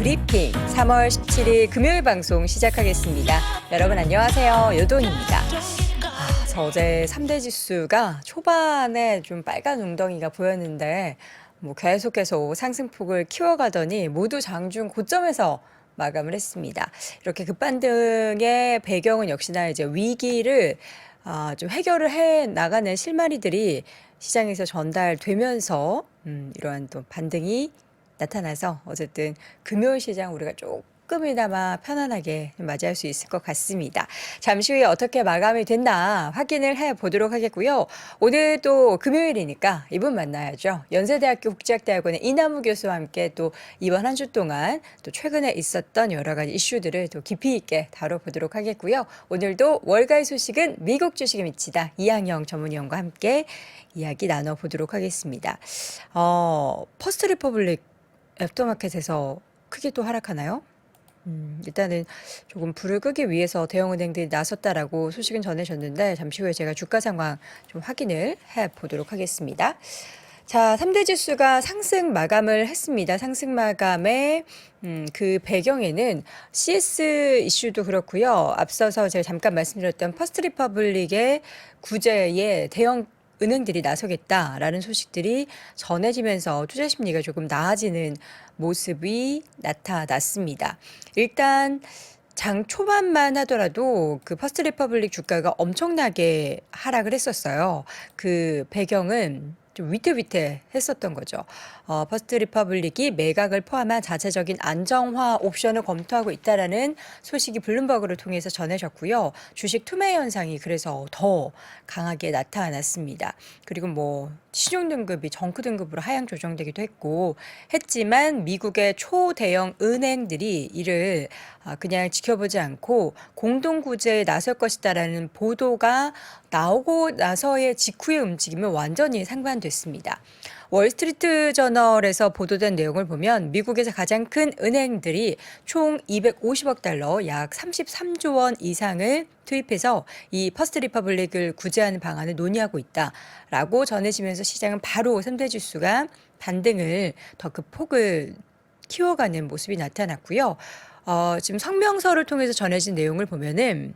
브리핑 3월 17일 금요일 방송 시작하겠습니다. 여러분 안녕하세요. 요돈입니다. 저 어제 3대 지수가 초반에 좀 빨간 웅덩이가 보였는데 계속해서 상승폭을 키워가더니 모두 장중 고점에서 마감을 했습니다. 이렇게 급반등의 배경은 역시나 이제 위기를 좀 해결을 해 나가는 실마리들이 시장에서 전달되면서 이러한 또 반등이 나타나서 어쨌든 금요일 시장 우리가 조금이나마 편안하게 맞이할 수 있을 것 같습니다. 잠시 후에 어떻게 마감이 됐나 확인을 해보도록 하겠고요. 오늘 또 금요일이니까 이분 만나야죠. 연세대학교 국제학대학원의 이남우 교수와 함께 또 이번 한 주 동안 또 최근에 있었던 여러 가지 이슈들을 또 깊이 있게 다뤄보도록 하겠고요. 오늘도 월가의 소식은 미국 주식에 미치다 이항영 전문위원과 함께 이야기 나눠보도록 하겠습니다. 퍼스트 리퍼블릭 애프터마켓에서 크게 또 하락하나요? 일단은 조금 불을 끄기 위해서 대형은행들이 나섰다라고 소식은 전해졌는데 잠시 후에 제가 주가 상황 좀 확인을 해보도록 하겠습니다. 자, 3대 지수가 상승 마감을 했습니다. 상승 마감의 그 배경에는 CS 이슈도 그렇고요. 앞서서 제가 잠깐 말씀드렸던 퍼스트 리퍼블릭의 구제에 대형 은행들이 나서겠다라는 소식들이 전해지면서 투자 심리가 조금 나아지는 모습이 나타났습니다. 일단 장 초반만 하더라도 그 퍼스트 리퍼블릭 주가가 엄청나게 하락을 했었어요. 그 배경은 좀 위태위태했었던 거죠. 퍼스트 리퍼블릭이 매각을 포함한 자체적인 안정화 옵션을 검토하고 있다라는 소식이 블룸버그를 통해서 전해졌고요. 주식 투매 현상이 그래서 더 강하게 나타났습니다. 그리고 신용 등급이 정크 등급으로 하향 조정되기도 했지만 미국의 초대형 은행들이 이를 그냥 지켜보지 않고 공동 구제에 나설 것이다라는 보도가 나오고 나서의 직후의 움직임은 완전히 상반됐습니다. 월스트리트 저널에서 보도된 내용을 보면 미국에서 가장 큰 은행들이 총 250억 달러, 약 33조 원 이상을 투입해서 이 퍼스트 리퍼블릭을 구제하는 방안을 논의하고 있다라고 전해지면서 시장은 바로 3대 지수가 반등을 더 그 폭을 키워가는 모습이 나타났고요. 지금 성명서를 통해서 전해진 내용을 보면은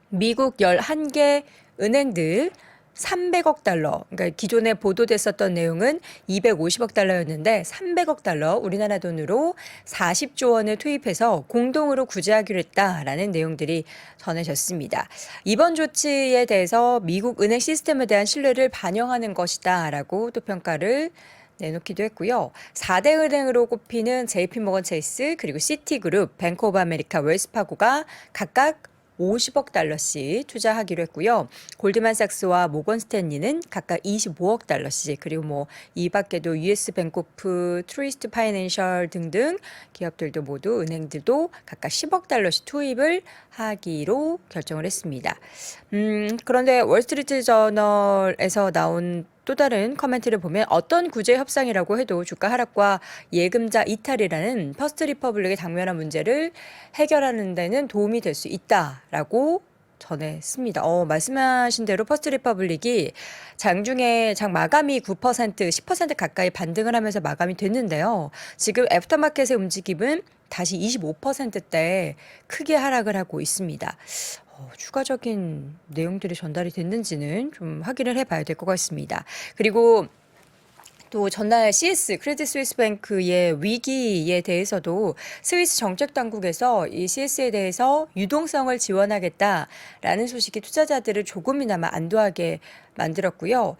미국 11개 은행들 300억 달러, 그러니까 기존에 보도됐었던 내용은 250억 달러였는데 300억 달러, 우리나라 돈으로 40조 원을 투입해서 공동으로 구제하기로 했다라는 내용들이 전해졌습니다. 이번 조치에 대해서 미국 은행 시스템에 대한 신뢰를 반영하는 것이다라고 또 평가를 내놓기도 했고요. 4대 은행으로 꼽히는 JP모건 체이스, 그리고 시티그룹, 뱅크 오브 아메리카, 웰스파고가 각각 50억 달러씩 투자하기로 했고요. 골드만삭스와 모건 스탠리는 각각 25억 달러씩, 그리고 이 밖에도 US 뱅코프, 트루이스트 파이낸셜 등등 기업들도 모두 은행들도 각각 10억 달러씩 투입을 하기로 결정을 했습니다. 그런데 월스트리트 저널에서 나온 또 다른 커멘트를 보면 어떤 구제 협상이라고 해도 주가 하락과 예금자 이탈이라는 퍼스트 리퍼블릭의 당면한 문제를 해결하는 데는 도움이 될 수 있다라고 전했습니다. 말씀하신 대로 퍼스트 리퍼블릭이 장중에 장 마감이 9%, 10% 가까이 반등을 하면서 마감이 됐는데요. 지금 애프터마켓의 움직임은 다시 25%대 크게 하락을 하고 있습니다. 추가적인 내용들이 전달이 됐는지는 좀 확인을 해봐야 될 것 같습니다. 그리고 또 전날 CS, 크레딧 스위스 뱅크의 위기에 대해서도 스위스 정책 당국에서 이 CS에 대해서 유동성을 지원하겠다라는 소식이 투자자들을 조금이나마 안도하게 만들었고요.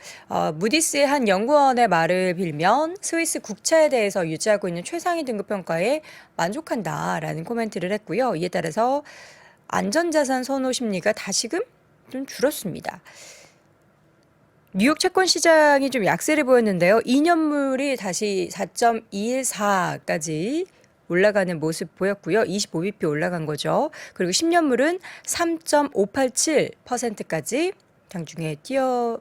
무디스의 한 연구원의 말을 빌면 스위스 국채에 대해서 유지하고 있는 최상위 등급 평가에 만족한다라는 코멘트를 했고요. 이에 따라서 안전자산 선호 심리가 다시금 좀 줄었습니다. 뉴욕 채권 시장이 좀 약세를 보였는데요. 2년물이 다시 4.214까지 올라가는 모습 보였고요. 25bp 올라간 거죠. 그리고 10년물은 3.587%까지 장중에 뛰어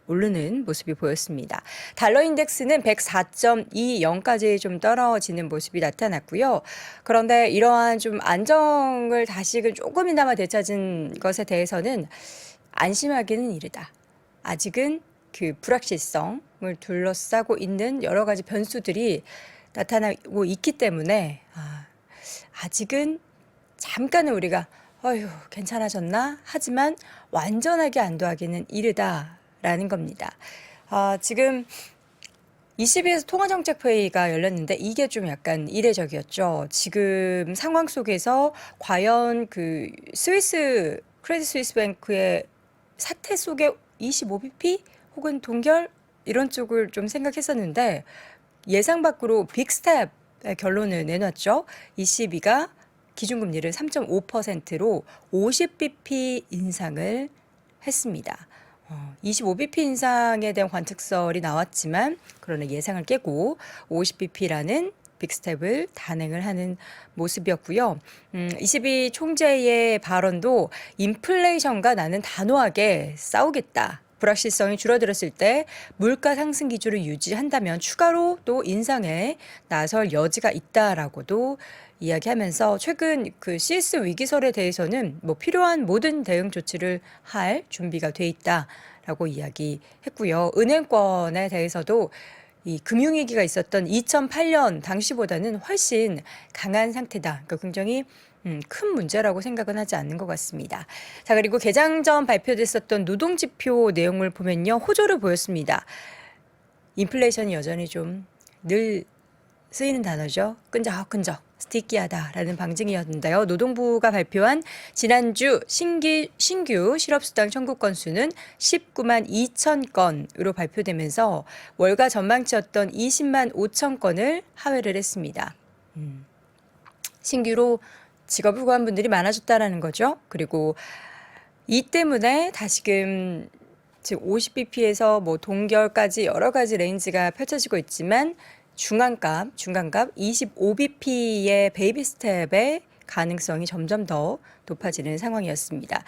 오르는 모습이 보였습니다. 달러 인덱스는 104.20까지 좀 떨어지는 모습이 나타났고요. 그런데 이러한 좀 안정을 다시금 조금이나마 되찾은 것에 대해서는 안심하기는 이르다. 아직은 그 불확실성을 둘러싸고 있는 여러 가지 변수들이 나타나고 있기 때문에 아직은 잠깐은 우리가 어휴 괜찮아졌나? 하지만 완전하게 안도하기는 이르다라는 겁니다. 지금 22에서 통화정책회의가 열렸는데 이게 좀 약간 이례적이었죠. 지금 상황 속에서 과연 그 크레딧 스위스 뱅크의 사태 속에 25bp 혹은 동결 이런 쪽을 좀 생각했었는데 예상 밖으로 빅스텝의 결론을 내놨죠. ECB가 기준금리를 3.5%로 50bp 인상을 했습니다. 25bp 인상에 대한 관측설이 나왔지만 그러나 예상을 깨고 50bp라는 빅스텝을 단행을 하는 모습이었고요. ECB 총재의 발언도 인플레이션과 나는 단호하게 싸우겠다. 불확실성이 줄어들었을 때 물가 상승 기조를 유지한다면 추가로 또 인상에 나설 여지가 있다라고도 이야기하면서 최근 그 CS 위기설에 대해서는 뭐 필요한 모든 대응 조치를 할 준비가 돼 있다라고 이야기했고요. 은행권에 대해서도 이 금융위기가 있었던 2008년 당시보다는 훨씬 강한 상태다. 그러니까 굉장히 큰 문제라고 생각은 하지 않는 것 같습니다. 자, 그리고 개장 전 발표됐었던 노동지표 내용을 보면요. 호조를 보였습니다. 인플레이션이 여전히 좀 늘 쓰이는 단어죠. 끈적끈적 스티키하다라는 방증이었는데요. 노동부가 발표한 지난주 신규 실업수당 청구 건수는 19만 2천 건으로 발표되면서 월가 전망치였던 20만 5천 건을 하회를 했습니다. 신규로 직업을 구한 분들이 많아졌다라는 거죠. 그리고 이 때문에 다시금 지금 50bp에서 뭐 동결까지 여러 가지 레인지가 펼쳐지고 있지만 중간값 25bp의 베이비 스텝의 가능성이 점점 더 높아지는 상황이었습니다.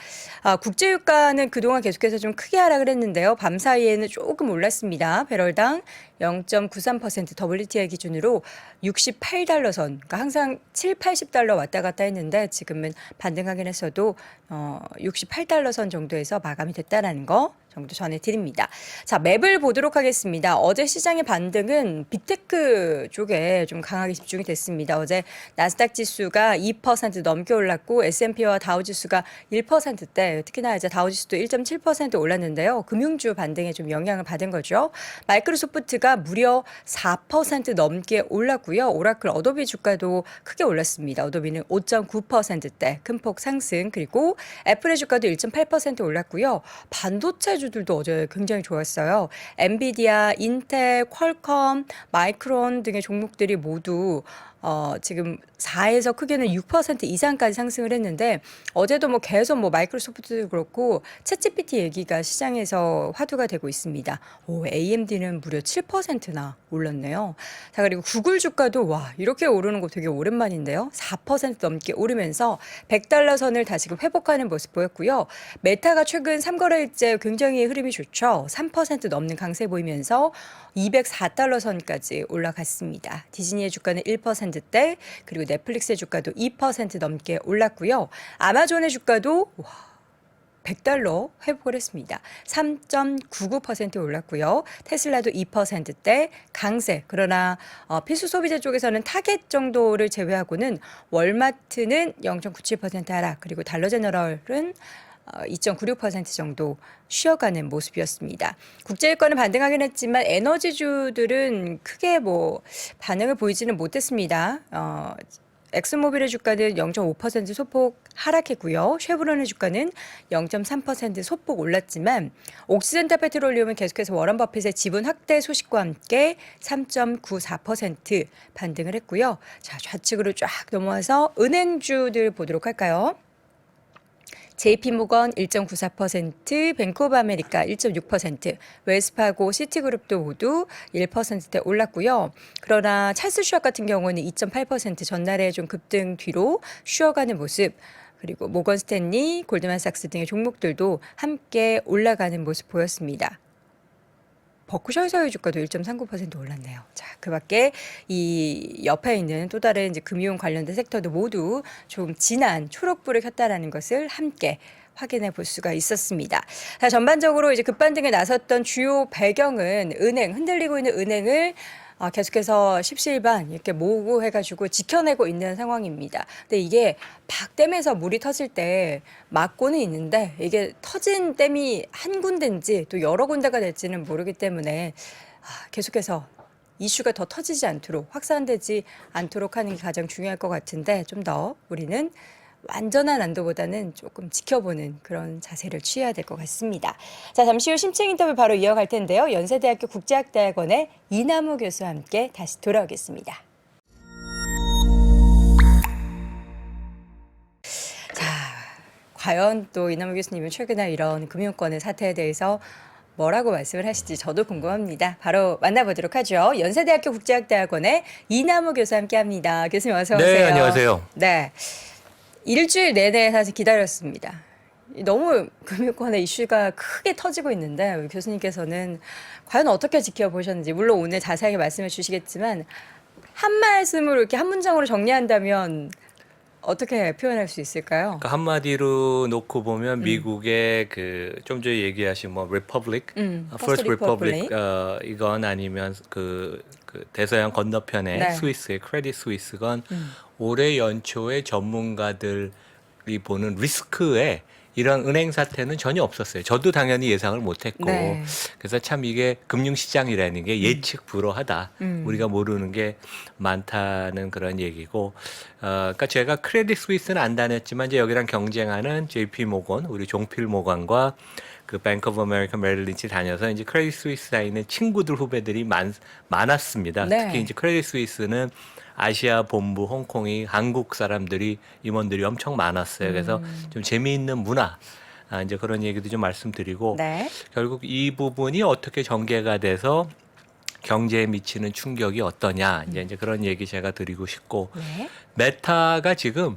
국제유가는 그동안 계속해서 좀 크게 하락을 했는데요. 밤 사이에는 조금 올랐습니다. 배럴당 0.93% WTI 기준으로 68달러 선, 그러니까 항상 7, 80달러 왔다 갔다 했는데 지금은 반등하긴 했어도 68달러 선 정도에서 마감이 됐다라는 거 정도 전해드립니다. 자, 맵을 보도록 하겠습니다. 어제 시장의 반등은 빅테크 쪽에 좀 강하게 집중이 됐습니다. 어제 나스닥 지수가 2% 넘게 올랐고 S&P와 다우 지수가 1%대, 특히나 이제 다우 지수도 1.7% 올랐는데요. 금융주 반등에 좀 영향을 받은 거죠. 마이크로소프트가 무려 4% 넘게 올랐고요. 오라클 어도비 주가도 크게 올랐습니다. 어도비는 5.9%대 큰 폭 상승, 그리고 애플의 주가도 1.8% 올랐고요. 반도체 주들도 어제 굉장히 좋았어요. 엔비디아, 인텔, 퀄컴, 마이크론 등의 종목들이 모두 지금 4에서 크게는 6% 이상까지 상승을 했는데 어제도 뭐 계속 뭐 마이크로소프트도 그렇고 챗GPT 얘기가 시장에서 화두가 되고 있습니다. AMD는 무려 7%나 올랐네요. 자, 그리고 구글 주가도 와 이렇게 오르는 거 되게 오랜만인데요. 4% 넘게 오르면서 100달러 선을 다시 회복하는 모습 보였고요. 메타가 최근 3거래일째 굉장히 흐름이 좋죠. 3% 넘는 강세 보이면서 204달러 선까지 올라갔습니다. 디즈니의 주가는 1%대, 그리고 넷플릭스의 주가도 2% 넘게 올랐고요. 아마존의 주가도 100달러 회복을 했습니다. 3.99% 올랐고요. 테슬라도 2%대 강세. 그러나 필수 소비재 쪽에서는 타겟 정도를 제외하고는 월마트는 0.97% 하락, 그리고 달러 제너럴은 2.96% 정도 쉬어가는 모습이었습니다. 국제유가는 반등하긴 했지만 에너지주들은 크게 뭐 반응을 보이지는 못했습니다. 엑스모빌의 주가는 0.5% 소폭 하락했고요. 쉐브론의 주가는 0.3% 소폭 올랐지만 옥시덴탈 페트롤리움은 계속해서 워런 버핏의 지분 확대 소식과 함께 3.94% 반등을 했고요. 자, 좌측으로 쫙 넘어와서 은행주들 보도록 할까요? JP모건 1.94%, 뱅크 오브 아메리카 1.6%, 웰스파고, 시티그룹도 모두 1%대 올랐고요. 그러나 찰스 슈왑 같은 경우는 2.8% 전날에 좀 급등 뒤로 쉬어가는 모습, 그리고 모건 스탠리, 골드만삭스 등의 종목들도 함께 올라가는 모습 보였습니다. 버크셔에서의 주가도 1.39% 올랐네요. 자, 그 밖에 이 옆에 있는 또 다른 이제 금융 관련된 섹터도 모두 좀 진한 초록불을 켰다라는 것을 함께 확인해 볼 수가 있었습니다. 자, 전반적으로 이제 급반등에 나섰던 주요 배경은 흔들리고 있는 은행을 계속해서 십시일반 이렇게 모으고 해가지고 지켜내고 있는 상황입니다. 근데 이게 박댐에서 물이 터질 때 막고는 있는데 이게 터진 댐이 한 군데인지 또 여러 군데가 될지는 모르기 때문에 계속해서 이슈가 더 터지지 않도록 확산되지 않도록 하는 게 가장 중요할 것 같은데 좀 더 우리는 완전한 안도보다는 조금 지켜보는 그런 자세를 취해야 될 것 같습니다. 자, 잠시 후 심층 인터뷰 바로 이어갈 텐데요. 연세대학교 국제학대학원의 이남우 교수와 함께 다시 돌아오겠습니다. 자, 과연 또 이남우 교수님은 최근에 이런 금융권의 사태에 대해서 뭐라고 말씀을 하실지 저도 궁금합니다. 바로 만나보도록 하죠. 연세대학교 국제학대학원의 이남우 교수와 함께합니다. 교수님 어서 오세요. 네, 안녕하세요. 네, 일주일 내내 사실 기다렸습니다. 너무 금융권의 이슈가 크게 터지고 있는데 우리 교수님께서는 과연 어떻게 지켜보셨는지 물론 오늘 자세하게 말씀해 주시겠지만 한 말씀으로 이렇게 한 문장으로 정리한다면 어떻게 표현할 수 있을까요? 그러니까 한마디로 놓고 보면 미국의 그 좀 전에 얘기하신 뭐 Republic, First Republic 이건 아니면 그 대서양 건너편의 네. 스위스의 크레딧 스위스건 올해 연초에 전문가들이 보는 리스크에 이런 은행 사태는 전혀 없었어요. 저도 당연히 예상을 못했고 네. 그래서 참 이게 금융시장이라는 게 예측 불허하다. 우리가 모르는 게 많다는 그런 얘기고 그러니까 제가 크레딧 스위스는 안 다녔지만 이제 여기랑 경쟁하는 JP 모건, 우리 종필 모건과 그 뱅크 오브 아메리카 메릴 린치 다녀서 이제 크레딧 스위스에 있는 친구들 후배들이 많았습니다. 네. 특히 이제 크레딧 스위스는 아시아 본부 홍콩이 한국 사람들이 임원들이 엄청 많았어요. 그래서 좀 재미있는 문화 이제 그런 얘기도 좀 말씀드리고 네. 결국 이 부분이 어떻게 전개가 돼서 경제에 미치는 충격이 어떠냐 이제 그런 얘기 제가 드리고 싶고 네. 메타가 지금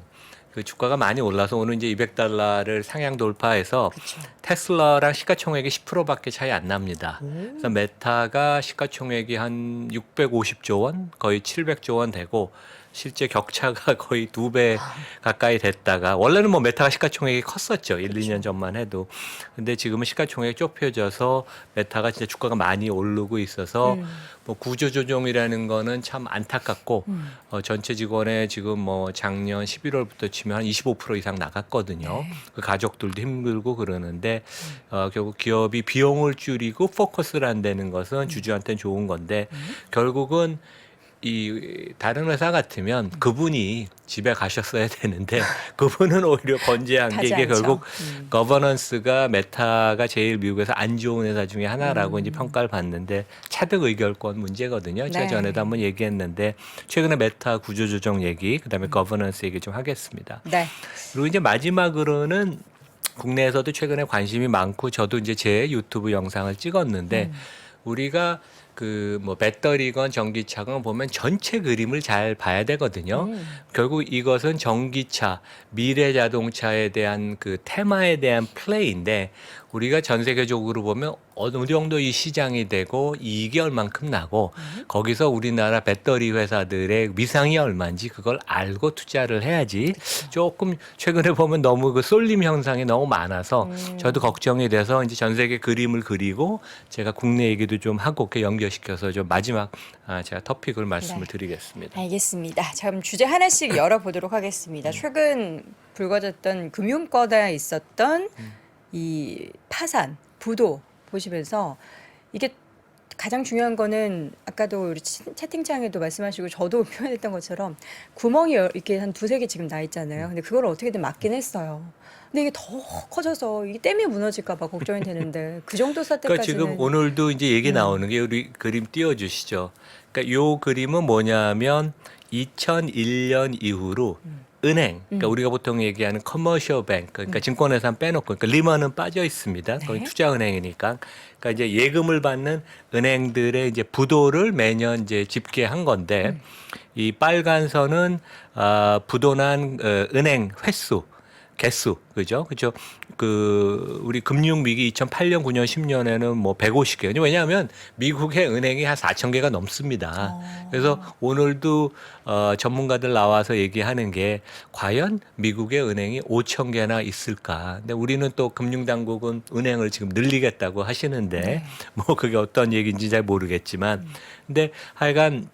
그 주가가 많이 올라서 오늘 이제 $200를 상향 돌파해서 그쵸. 테슬라랑 시가총액이 10%밖에 차이 안 납니다. 그래서 메타가 시가총액이 한 650조 원, 거의 700조 원 되고 실제 격차가 거의 2배 가까이 됐다가 원래는 뭐 메타가 시가총액이 컸었죠. 1, 2년 전만 해도. 근데 지금은 시가총액이 좁혀져서 메타가 진짜 주가가 많이 오르고 있어서 뭐 구조조정이라는 거는 참 안타깝고 전체 직원의 지금 뭐 작년 11월부터 치면 한 25% 이상 나갔거든요. 그 가족들도 힘들고 그러는데 결국 기업이 비용을 줄이고 포커스를 안 되는 것은 주주한테는 좋은 건데 결국은 이 다른 회사 같으면 그분이 집에 가셨어야 되는데 그분은 오히려 건재한 게 하지 이게 않죠. 결국 거버넌스가 메타가 제일 미국에서 안 좋은 회사 중에 하나라고 이제 평가를 받는데 차득 의결권 문제거든요. 제가 네. 전에도 한번 얘기했는데 최근에 메타 구조조정 얘기 그다음에 거버넌스 얘기 좀 하겠습니다. 네. 그리고 이제 마지막으로는 국내에서도 최근에 관심이 많고 저도 이제 제 유튜브 영상을 찍었는데 우리가 그 뭐 배터리건 전기차건 보면 전체 그림을 잘 봐야 되거든요. 결국 이것은 전기차, 미래 자동차에 대한 그 테마에 대한 플레이인데 우리가 전 세계적으로 보면 어느 정도 이 시장이 되고 이익이 얼만큼 나고 거기서 우리나라 배터리 회사들의 위상이 얼마인지 그걸 알고 투자를 해야지. 조금 최근에 보면 너무 그 쏠림 현상이 너무 많아서 저도 걱정이 돼서 이제 전 세계 그림을 그리고 제가 국내 얘기도 좀 하고 이렇게 연결시켜서 좀 마지막 제가 토픽을 말씀을 드리겠습니다. 알겠습니다. 자, 그럼 주제 하나씩 열어보도록 하겠습니다. 최근 불거졌던 금융권에 있었던 이 파산, 부도 보시면서 이게 가장 중요한 거는 아까도 우리 채팅창에도 말씀하시고 저도 표현했던 것처럼 구멍이 이렇게 한 두세 개 지금 나 있잖아요. 근데 그걸 어떻게든 막긴 했어요. 근데 이게 더 커져서 이게 댐이 무너질까 봐 걱정이 되는데 그 정도 그러니까 사태까지는 지금 오늘도 이제 얘기 나오는 게 우리 그림 띄워주시죠. 그러니까 요 그림은 뭐냐면 2001년 이후로 은행, 그러니까 우리가 보통 얘기하는 커머셜 뱅크, 그러니까 증권회사 빼놓고, 그러니까 리먼은 빠져 있습니다. 거기 네. 투자은행이니까. 그러니까 이제 예금을 받는 은행들의 이제 부도를 매년 이제 집계한 건데, 이 빨간 선은 부도난 은행 횟수. 개수, 그죠? 그죠? 우리 금융 위기 2008년, 9년, 10년에는 뭐 150개. 왜냐하면 미국의 은행이 한 4천 개가 넘습니다. 그래서 오늘도 전문가들 나와서 얘기하는 게 과연 미국의 은행이 5천 개나 있을까? 근데 우리는 또 금융당국은 은행을 지금 늘리겠다고 하시는데 네. 뭐 그게 어떤 얘기인지 잘 모르겠지만, 근데 하여간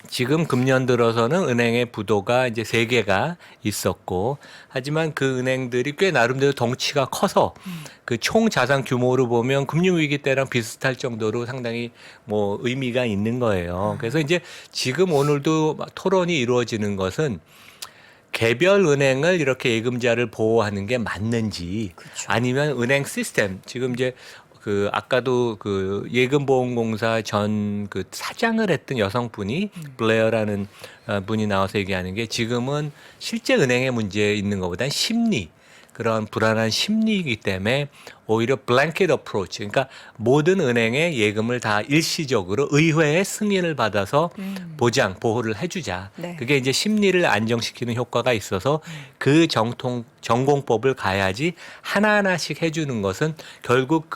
지금 금년 들어서는 은행의 부도가 이제 3개가 있었고, 하지만 그 은행들이 꽤 나름대로 덩치가 커서 그 총 자산 규모로 보면 금융위기 때랑 비슷할 정도로 상당히 뭐 의미가 있는 거예요. 그래서 이제 지금 오늘도 토론이 이루어지는 것은 개별 은행을 이렇게 예금자를 보호하는 게 맞는지, 그렇죠. 아니면 은행 시스템, 지금 이제 아까도 예금보험공사 전 사장을 했던 여성분이 블레어라는 분이 나와서 얘기하는 게, 지금은 실제 은행의 문제에 있는 것보다는 심리, 그런 불안한 심리이기 때문에 오히려 블랭켓 어프로치, 그러니까 모든 은행의 예금을 다 일시적으로 의회의 승인을 받아서 보호를 해주자. 네. 그게 이제 심리를 안정시키는 효과가 있어서 그 전공법을 가야지 하나하나씩 해주는 것은 결국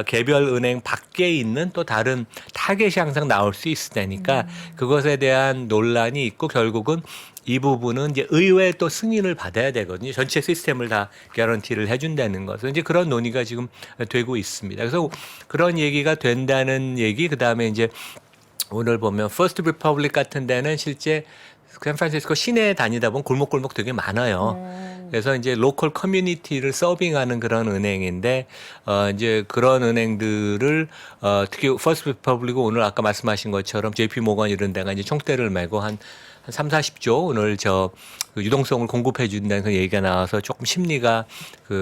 개별 은행 밖에 있는 또 다른 타겟이 항상 나올 수 있을 테니까 그것에 대한 논란이 있고, 결국은 이 부분은 이제 의회에 또 승인을 받아야 되거든요. 전체 시스템을 다 개런티를 해준다는 것은 이제 그런 논의가 지금 되고 있습니다. 그래서 그런 얘기가 된다는 얘기, 그 다음에 이제 오늘 보면 퍼스트 리퍼블릭 같은 데는 실제 샌프란시스코 시내에 다니다 보면 골목골목 되게 많아요. 그래서 이제 로컬 커뮤니티를 서빙하는 그런 은행인데, 이제 그런 은행들을, 특히 퍼스트 리퍼블릭은 오늘 아까 말씀하신 것처럼 JP 모건 이런 데가 이제 총대를 메고 한 3, 40조 오늘 유동성을 공급해 준다는 그 얘기가 나와서 조금 심리가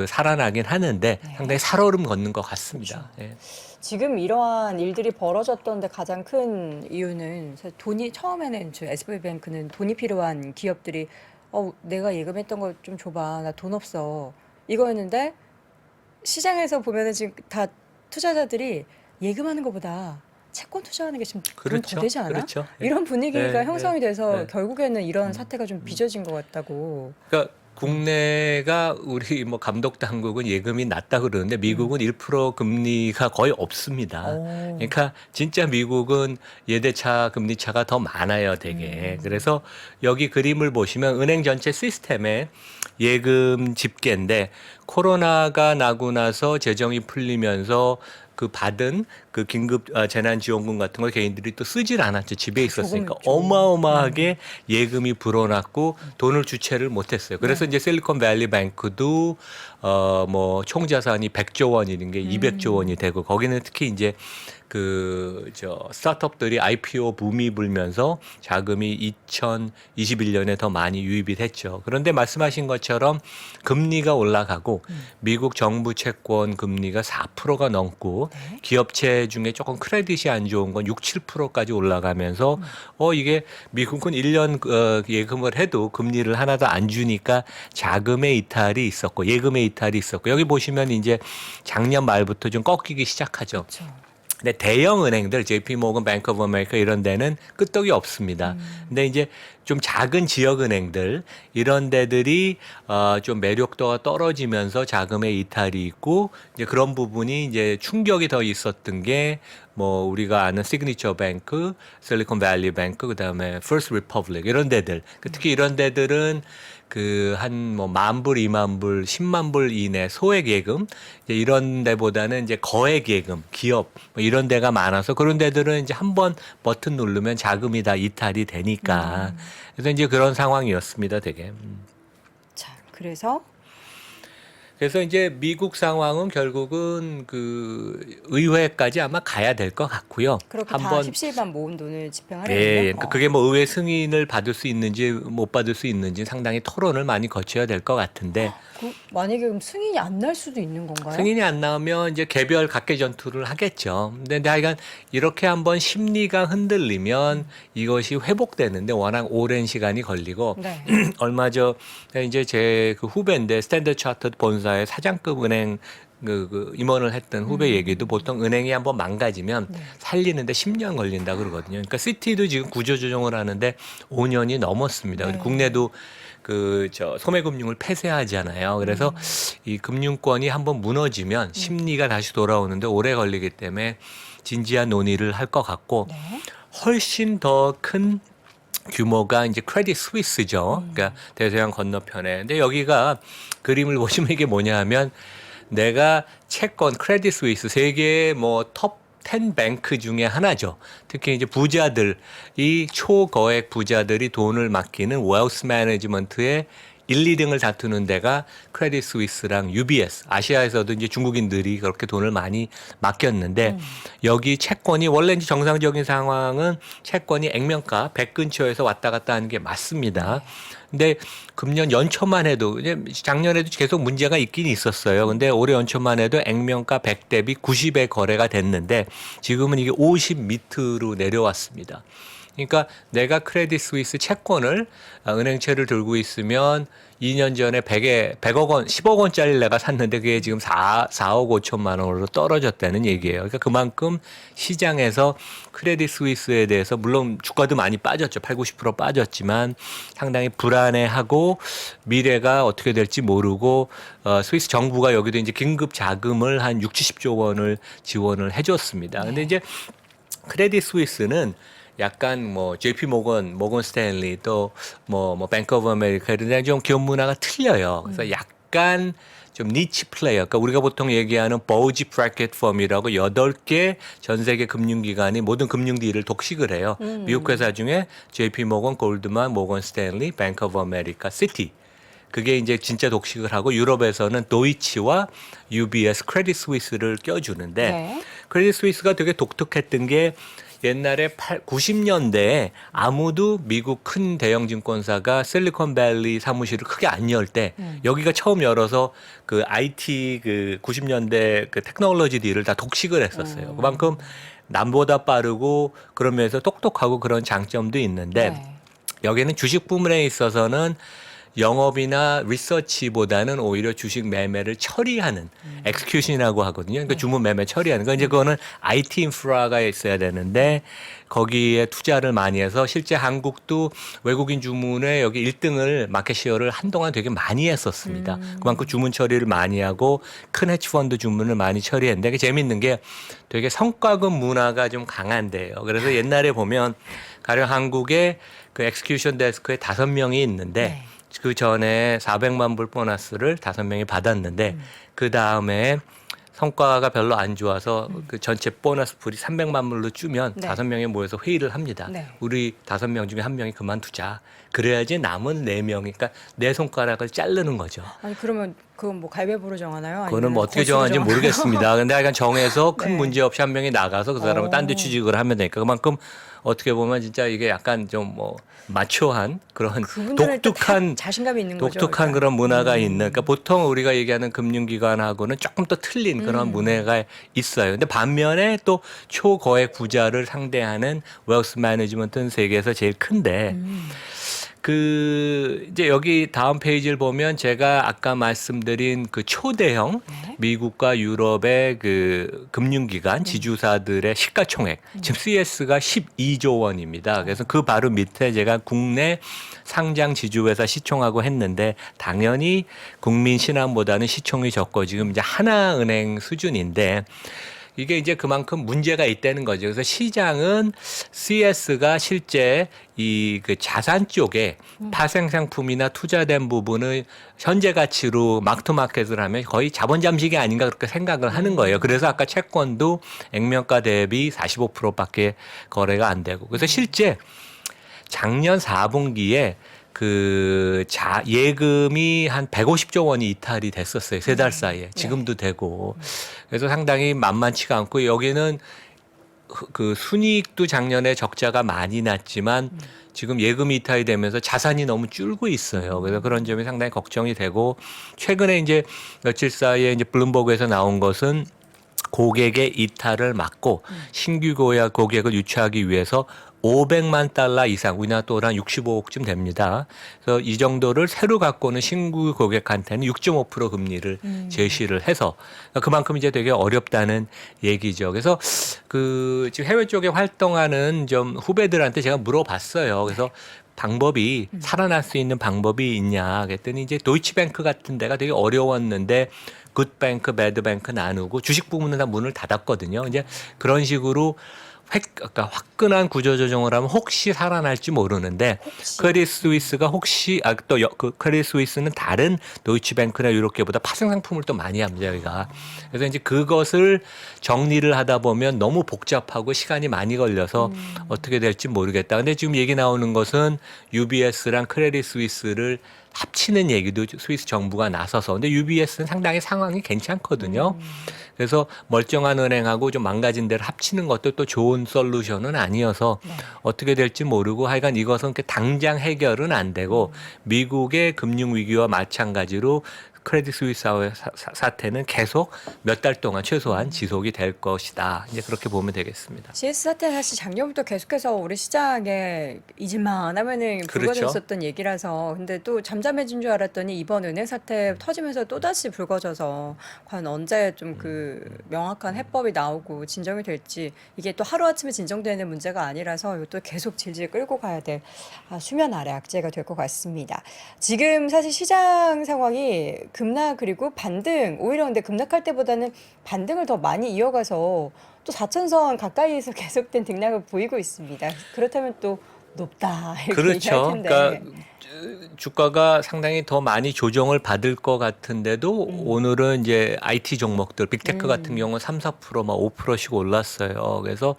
살아나긴 하는데 상당히 살얼음 걷는 것 같습니다. 그렇죠. 예. 지금 이러한 일들이 벌어졌던데 가장 큰 이유는 사실 처음에는 저 SV뱅크는 돈이 필요한 기업들이 내가 예금했던 거 좀 줘봐, 나 돈 없어, 이거였는데, 시장에서 보면은 지금 다 투자자들이 예금하는 것보다 채권 투자하는 게 지금 돈 더 그렇죠. 되지 않아? 그렇죠. 예. 이런 분위기가 네, 형성이 네, 돼서 네. 결국에는 이런 사태가 좀 빚어진 것 같다고. 그러니까 국내가 우리 뭐 감독 당국은 예금이 낮다 그러는데 미국은 1% 금리가 거의 없습니다. 오. 그러니까 진짜 미국은 예대차 금리 차가 더 많아요, 되게. 그래서 여기 그림을 보시면 은행 전체 시스템의 예금 집계인데, 코로나가 나고 나서 재정이 풀리면서 받은 긴급 재난지원금 같은 걸 개인들이 또 쓰질 않았죠. 집에 있었으니까 조금 어마어마하게 예금이 불어났고 돈을 주체를 못했어요. 그래서 이제 실리콘밸리 뱅크도 뭐 총자산이 100조 원 이런 게 200조 원이 되고, 거기는 특히 이제 스타트업들이 IPO 붐이 불면서 자금이 2021년에 더 많이 유입이 됐죠. 그런데 말씀하신 것처럼 금리가 올라가고 미국 정부 채권 금리가 4%가 넘고 기업체 중에 조금 크레딧이 안 좋은 건 6, 7%까지 올라가면서 이게 미국은 1년 예금을 해도 금리를 하나도 안 주니까 자금의 이탈이 있었고 예금의 이탈이 있었고, 여기 보시면 이제 작년 말부터 좀 꺾이기 시작하죠. 그렇죠. 근데 대형 은행들, JP 모건, 뱅크 오브 아메리카 이런 데는 끄떡이 없습니다. 근데 이제 좀 작은 지역 은행들 이런 데들이 좀 매력도가 떨어지면서 자금의 이탈이 있고, 이제 그런 부분이 이제 충격이 더 있었던 게 뭐 우리가 아는 시그니처 뱅크, 실리콘밸리 뱅크, 그다음에 퍼스트 리퍼블릭 이런 데들. 특히 이런 데들은 한 뭐 10,000불, 20,000불, 100,000불 이내 소액 예금 이제 이런 데보다는 이제 거액 예금, 기업 뭐 이런 데가 많아서, 그런 데들은 이제 한번 버튼 누르면 자금이 다 이탈이 되니까. 그래서 이제 그런 상황이었습니다, 되게. 자, 그래서 그래서 이제 미국 상황은 결국은 의회까지 아마 가야 될 것 같고요. 그렇게 다 한번 십시일반 모은 돈을 집행하려면요. 예, 그러니까 그게 뭐 의회 승인을 받을 수 있는지 못 받을 수 있는지 상당히 토론을 많이 거쳐야 될 것 같은데, 만약에 그럼 승인이 안 날 수도 있는 건가요? 승인이 안 나오면 이제 개별 각계 전투를 하겠죠. 근데 하여간 이렇게 한번 심리가 흔들리면 이것이 회복되는데 워낙 오랜 시간이 걸리고, 네. 얼마 전 이제 제 후배인데 스탠더드 차터드 본사의 사장급 은행 임원을 했던 후배 얘기도 보통 은행이 한번 망가지면 살리는데 10년 걸린다 그러거든요. 그러니까 시티도 지금 구조조정을 하는데 5년이 넘었습니다. 네. 국내도 소매금융을 폐쇄하잖아요. 그래서 이 금융권이 한번 무너지면 심리가 다시 돌아오는데 오래 걸리기 때문에 진지한 논의를 할 것 같고 네. 훨씬 더 큰 규모가 이제 크레딧 스위스죠. 그러니까 대서양 건너편에. 근데 여기가 그림을 보시면 이게 뭐냐 하면 내가 채권 크레딧 스위스 세계의 톱 10 뱅크 중에 하나죠. 특히 이제 부자들, 이 초거액 부자들이 돈을 맡기는 웨alth 매니지먼트의 1, 2등을 다투는 데가 크레딧 스위스랑 UBS, 아시아에서도 이제 중국인들이 그렇게 돈을 많이 맡겼는데 여기 채권이 원래 이제 정상적인 상황은 채권이 액면가 100 근처에서 왔다 갔다 하는 게 맞습니다. 근데 금년 연초만 해도 이제 작년에도 계속 문제가 있긴 있었어요. 근데 올해 연초만 해도 액면가 100 대비 90에 거래가 됐는데 지금은 이게 50 밑으로 내려왔습니다. 그러니까 내가 크레딧 스위스 채권을 은행채를 들고 있으면 2년 전에 100억 원, 10억 원짜리를 내가 샀는데 그게 지금 4억 5천만 원으로 떨어졌다는 얘기예요. 그러니까 그만큼 시장에서 크레딧 스위스에 대해서 물론 주가도 많이 빠졌죠. 8, 90% 빠졌지만 상당히 불안해하고 미래가 어떻게 될지 모르고 스위스 정부가 여기도 이제 긴급 자금을 한 6, 70조 원을 지원을 해줬습니다. 근데 이제 크레딧 스위스는 약간 JP 모건 스탠리 또 뱅크 오브 아메리카 이런 데 좀 기업 문화가 틀려요. 그래서 약간 좀 니치 플레이어. 그러니까 우리가 보통 얘기하는 버지 브래켓 펌이라고 8개 전 세계 금융기관이 모든 금융 딜을 독식을 해요. 미국 회사 중에 JP 모건, 골드만, 모건 스탠리, 뱅크 오브 아메리카, 시티. 그게 이제 진짜 독식을 하고 유럽에서는 도이치와 UBS, 크레딧 스위스를 껴주는데 네. 크레딧 스위스가 되게 독특했던 게 옛날에 90년대에 아무도 미국 큰 대형 증권사가 실리콘밸리 사무실을 크게 안 열 때 여기가 처음 열어서 그 IT 90년대 그 테크놀로지 딜을 다 독식을 했었어요. 그만큼 남보다 빠르고 그러면서 똑똑하고 그런 장점도 있는데 네. 여기는 주식 부문에 있어서는 영업이나 리서치보다는 오히려 주식 매매를 처리하는 엑스큐션이라고 하거든요. 그러니까 주문 매매 처리하는 거. 이제 그거는 IT 인프라가 있어야 되는데 거기에 투자를 많이 해서 실제 한국도 외국인 주문에 여기 1등을 마켓시어를 한동안 되게 많이 했었습니다. 그만큼 주문 처리를 많이 하고 큰 헤지펀드 주문을 많이 처리했는데 그게 재밌는 게 되게 성과급 문화가 좀 강한데요. 그래서 옛날에 보면 가령 한국에 그 엑스큐션 데스크에 5명이 있는데 네. 그 전에 400만 불 보너스를 5명이 받았는데 그 다음에 성과가 별로 안 좋아서 그 전체 보너스 풀이 300만 불로 주면 네. 5명이 모여서 회의를 합니다. 네. 우리 5명 중에 1명이 그만두자. 그래야지 남은 4명, 그러니까 내 손가락을 자르는 거죠. 아니 그러면 그건 가위바위보로 정하나요? 그거는 아니면 어떻게 거수로 정하는지 정하나요? 모르겠습니다. 근데 약간 정해서 큰 네. 문제 없이 1명이 나가서 그 사람은 딴 데 취직을 하면 되니까 그만큼 어떻게 보면 진짜 이게 약간 좀 마초한 그런 그분들은 또 독특한 자신감이 있는 거죠. 독특한 일단. 그런 문화가 있는 그러니까 보통 우리가 얘기하는 금융기관하고는 조금 더 틀린 그런 문화가 있어요. 근데 반면에 또 초거액 부자를 상대하는 웨alth 매니지먼트는 세계에서 제일 큰데 이제 여기 다음 페이지를 보면 제가 아까 말씀드린 그 초대형 네. 미국과 유럽의 그 금융기관 지주사들의 시가총액 지금 CS가 12조 원입니다. 그래서 그 바로 밑에 제가 국내 상장 지주회사 시총하고 했는데 당연히 국민 신한보다는 시총이 적고 지금 이제 하나은행 수준인데 이게 이제 그만큼 문제가 있다는 거죠. 그래서 시장은 CS가 실제 이 그 자산 쪽에 파생 상품이나 투자된 부분을 현재 가치로 마크투마켓을 하면 거의 자본 잠식이 아닌가 그렇게 생각을 하는 거예요. 그래서 아까 채권도 액면가 대비 45%밖에 거래가 안 되고. 그래서 실제 작년 4분기에 예금이 한 150조 원이 이탈이 됐었어요. 3달 사이에. 지금도 되고. 그래서 상당히 만만치가 않고 여기는 그 순이익도 작년에 적자가 많이 났지만 지금 예금이 이탈이 되면서 자산이 너무 줄고 있어요. 그래서 그런 점이 상당히 걱정이 되고 최근에 이제 며칠 사이에 이제 블룸버그에서 나온 것은 고객의 이탈을 막고 신규 고객을 유치하기 위해서 500만 달러 이상, 우리나라 돈 한 65억쯤 됩니다. 그래서 이 정도를 새로 갖고 오는 신규 고객한테는 6.5% 금리를 제시를 해서 그만큼 이제 되게 어렵다는 얘기죠. 그래서 그 지금 해외 쪽에 활동하는 좀 후배들한테 제가 물어봤어요. 그래서 방법이 살아날 수 있는 방법이 있냐 그랬더니 이제 도이치뱅크 같은 데가 되게 어려웠는데 굿뱅크, 배드뱅크 나누고 주식 부문은 다 문을 닫았거든요. 이제 그런 식으로 그러니까 화끈한 구조조정을 하면 혹시 살아날지 모르는데 크레딧 스위스가 혹시 그 크레딧 스위스는 다른 도이치뱅크나 이렇게보다 파생 상품을 또 많이 합니다 여기가. 그래서 이제 그것을 정리를 하다 보면 너무 복잡하고 시간이 많이 걸려서 어떻게 될지 모르겠다. 근데 지금 얘기 나오는 것은 UBS랑 크레딧 스위스를 합치는 얘기도 스위스 정부가 나서서. 근데 UBS는 상당히 상황이 괜찮거든요. 그래서 멀쩡한 은행하고 좀 망가진 데를 합치는 것도 또 좋은 솔루션은 아니어서 어떻게 될지 모르고 하여간 이것은 당장 해결은 안 되고 미국의 금융위기와 마찬가지로 크레딧 스위스의 사태는 계속 몇 달 동안 최소한 지속이 될 것이다. 이제 그렇게 보면 되겠습니다. GS 사태 사실 작년부터 계속해서 우리 시장에 잊을만 하면은 그렇죠. 불거졌었던 얘기라서 근데 또 잠잠해진 줄 알았더니 이번 은행 사태 터지면서 또다시 불거져서 과연 언제 좀 그 명확한 해법이 나오고 진정이 될지 이게 또 하루아침에 진정되는 문제가 아니라서 이것도 계속 질질 끌고 가야 될 수면 아래 악재가 될 것 같습니다. 지금 사실 시장 상황이 급락 그리고 반등 오히려 근데 급락할 때보다는 반등을 더 많이 이어가서 또 4천선 가까이에서 계속된 등락을 보이고 있습니다. 그렇다면 또 높다 이렇게 얘기할 그렇죠. 텐데. 그러니까 주가가 상당히 더 많이 조정을 받을 것 같은데도 오늘은 이제 IT 종목들 빅테크 같은 경우는 3, 4% 막 5%씩 올랐어요. 그래서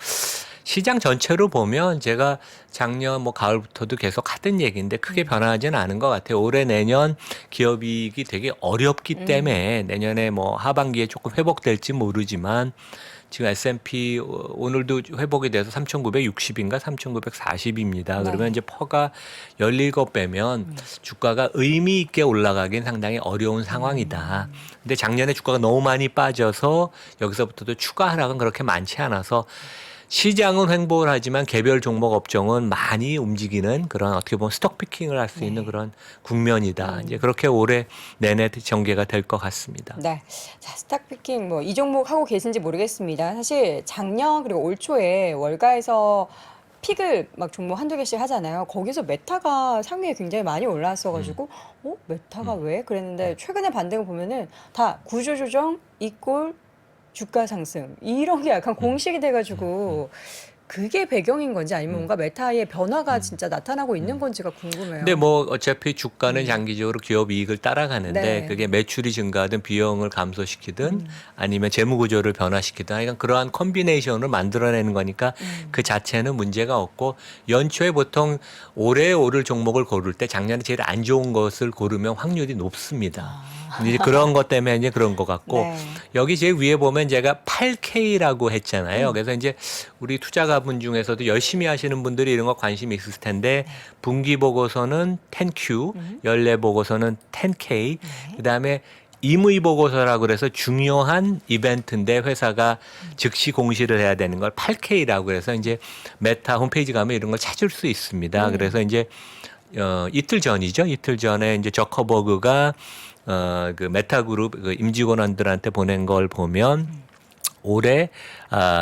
시장 전체로 보면 제가 작년 뭐 가을부터도 계속 하던 얘기인데 크게 변하지는 않은 것 같아요. 올해 내년 기업이익이 되게 어렵기 때문에 내년에 뭐 하반기에 조금 회복될지 모르지만 지금 S&P 오늘도 회복이 돼서 3,960인가 3,940입니다. 그러면 이제 퍼가 17배면 주가가 의미 있게 올라가긴 상당히 어려운 상황이다. 근데 작년에 주가가 너무 많이 빠져서 여기서부터도 추가 하락은 그렇게 많지 않아서 시장은 횡보를 하지만 개별 종목 업종은 많이 움직이는 그런 어떻게 보면 스톡 피킹을 할 수 있는 그런 국면이다. 이제 그렇게 올해 내내 전개가 될 것 같습니다. 네. 자, 스탁 피킹 뭐 이 종목 하고 계신지 모르겠습니다. 사실 작년 그리고 올 초에 월가에서 픽을 막 종목 한두 개씩 하잖아요. 거기서 메타가 상위에 굉장히 많이 올라왔어가지고 메타가 왜? 그랬는데 최근에 반등을 보면은 다 구조조정 이꼴 주가 상승 이런 게 약간 공식이 돼가지고 그게 배경인 건지 아니면 뭔가 메타의 변화가 진짜 나타나고 있는 건지가 궁금해요. 근데 뭐 어차피 주가는 장기적으로 기업 이익을 따라가는데 네. 그게 매출이 증가하든 비용을 감소시키든 아니면 재무 구조를 변화시키든 하여간 그러한 컨비네이션을 만들어내는 거니까 그 자체는 문제가 없고 연초에 보통 올해 오를 종목을 고를 때 작년에 제일 안 좋은 것을 고르면 확률이 높습니다. 이제 그런 것 때문에 이제 그런 것 같고 네. 여기 제일 위에 보면 제가 8K라고 했잖아요. 그래서 이제 우리 투자가분 중에서도 열심히 하시는 분들이 이런 거 관심이 있을 텐데 분기 보고서는 10Q, 연례 보고서는 10K, 그다음에 임의 보고서라고 그래서 중요한 이벤트인데 회사가 즉시 공시를 해야 되는 걸 8K라고 그래서 이제 메타 홈페이지 가면 이런 걸 찾을 수 있습니다. 그래서 이제 이틀 전이죠. 이틀 전에 이제 저커버그가 그 메타그룹 그 임직원들한테 보낸 걸 보면 올해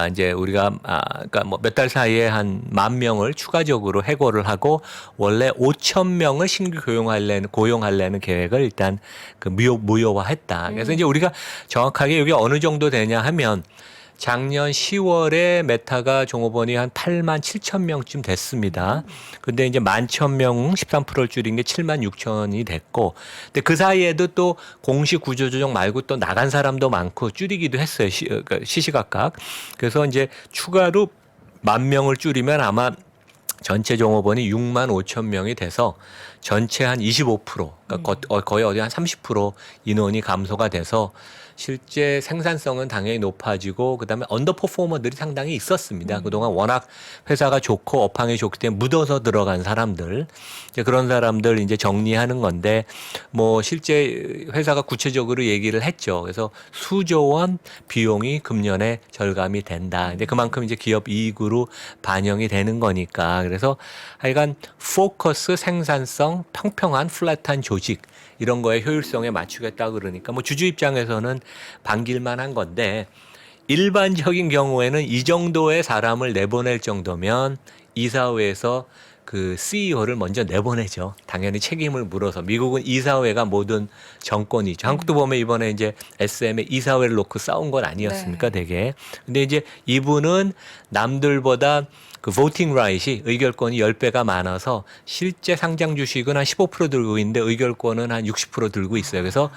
이제 우리가 그러니까 뭐 몇 달 사이에 한 10,000명을 추가적으로 해고를 하고 원래 5,000명을 신규 고용하려는 계획을 일단 그 무효화했다. 그래서 이제 우리가 정확하게 이게 어느 정도 되냐 하면 작년 10월에 메타가 종업원이 한 87,000명쯤 됐습니다. 근데 이제 11,000명 13%를 줄인 게 76,000이 됐고, 근데 그 사이에도 또 공식 구조조정 말고 또 나간 사람도 많고 줄이기도 했어요. 그러니까 시시각각. 그래서 이제 추가로 10,000명을 줄이면 아마 전체 종업원이 65,000명이 돼서 전체 한 25%. 그러니까 거의 어디 한 30% 인원이 감소가 돼서 실제 생산성은 당연히 높아지고 그다음에 언더퍼포머들이 상당히 있었습니다. 그동안 워낙 회사가 좋고 업황이 좋기 때문에 묻어서 들어간 사람들 이제 그런 사람들 이제 정리하는 건데 뭐 실제 회사가 구체적으로 얘기를 했죠. 그래서 수조 원 비용이 금년에 절감이 된다. 근데 그만큼 이제 기업 이익으로 반영이 되는 거니까 그래서 하여간 포커스 생산성 평평한 플랫한 조직 이런 거에 효율성에 맞추겠다 그러니까 뭐 주주 입장에서는 반길만 한 건데 일반적인 경우에는 이 정도의 사람을 내보낼 정도면 이사회에서 그 CEO를 먼저 내보내죠. 당연히 책임을 물어서. 미국은 이사회가 모든 정권이죠. 한국도 보면 이번에 이제 SM의 이사회를 놓고 싸운 건 아니었습니까, 되게. 근데 이제 이분은 남들보다 그 voting right이 의결권이 10배가 많아서 실제 상장 주식은 한 15% 들고 있는데 의결권은 한 60% 들고 있어요. 그래서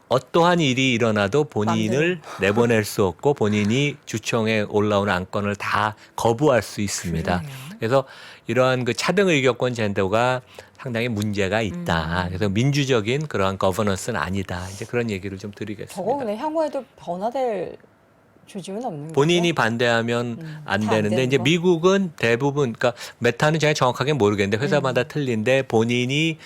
어떠한 일이 일어나도 본인을 내보낼 수 없고 본인이 주총에 올라오는 안건을 다 거부할 수 있습니다. 그러네요. 그래서 이러한 그 차등 의결권 제도가 상당히 문제가 있다. 그래서 민주적인 그러한 거버넌스는 아니다. 이제 그런 얘기를 좀 드리겠습니다. 저거 근데 향후에도 변화될 조짐은 없는 거죠? 본인이 반대하면 안 잘안 되는데 되는 이제 거? 미국은 대부분 그러니까 메타는 제가 정확하게 모르겠는데 회사마다 틀린데 본인이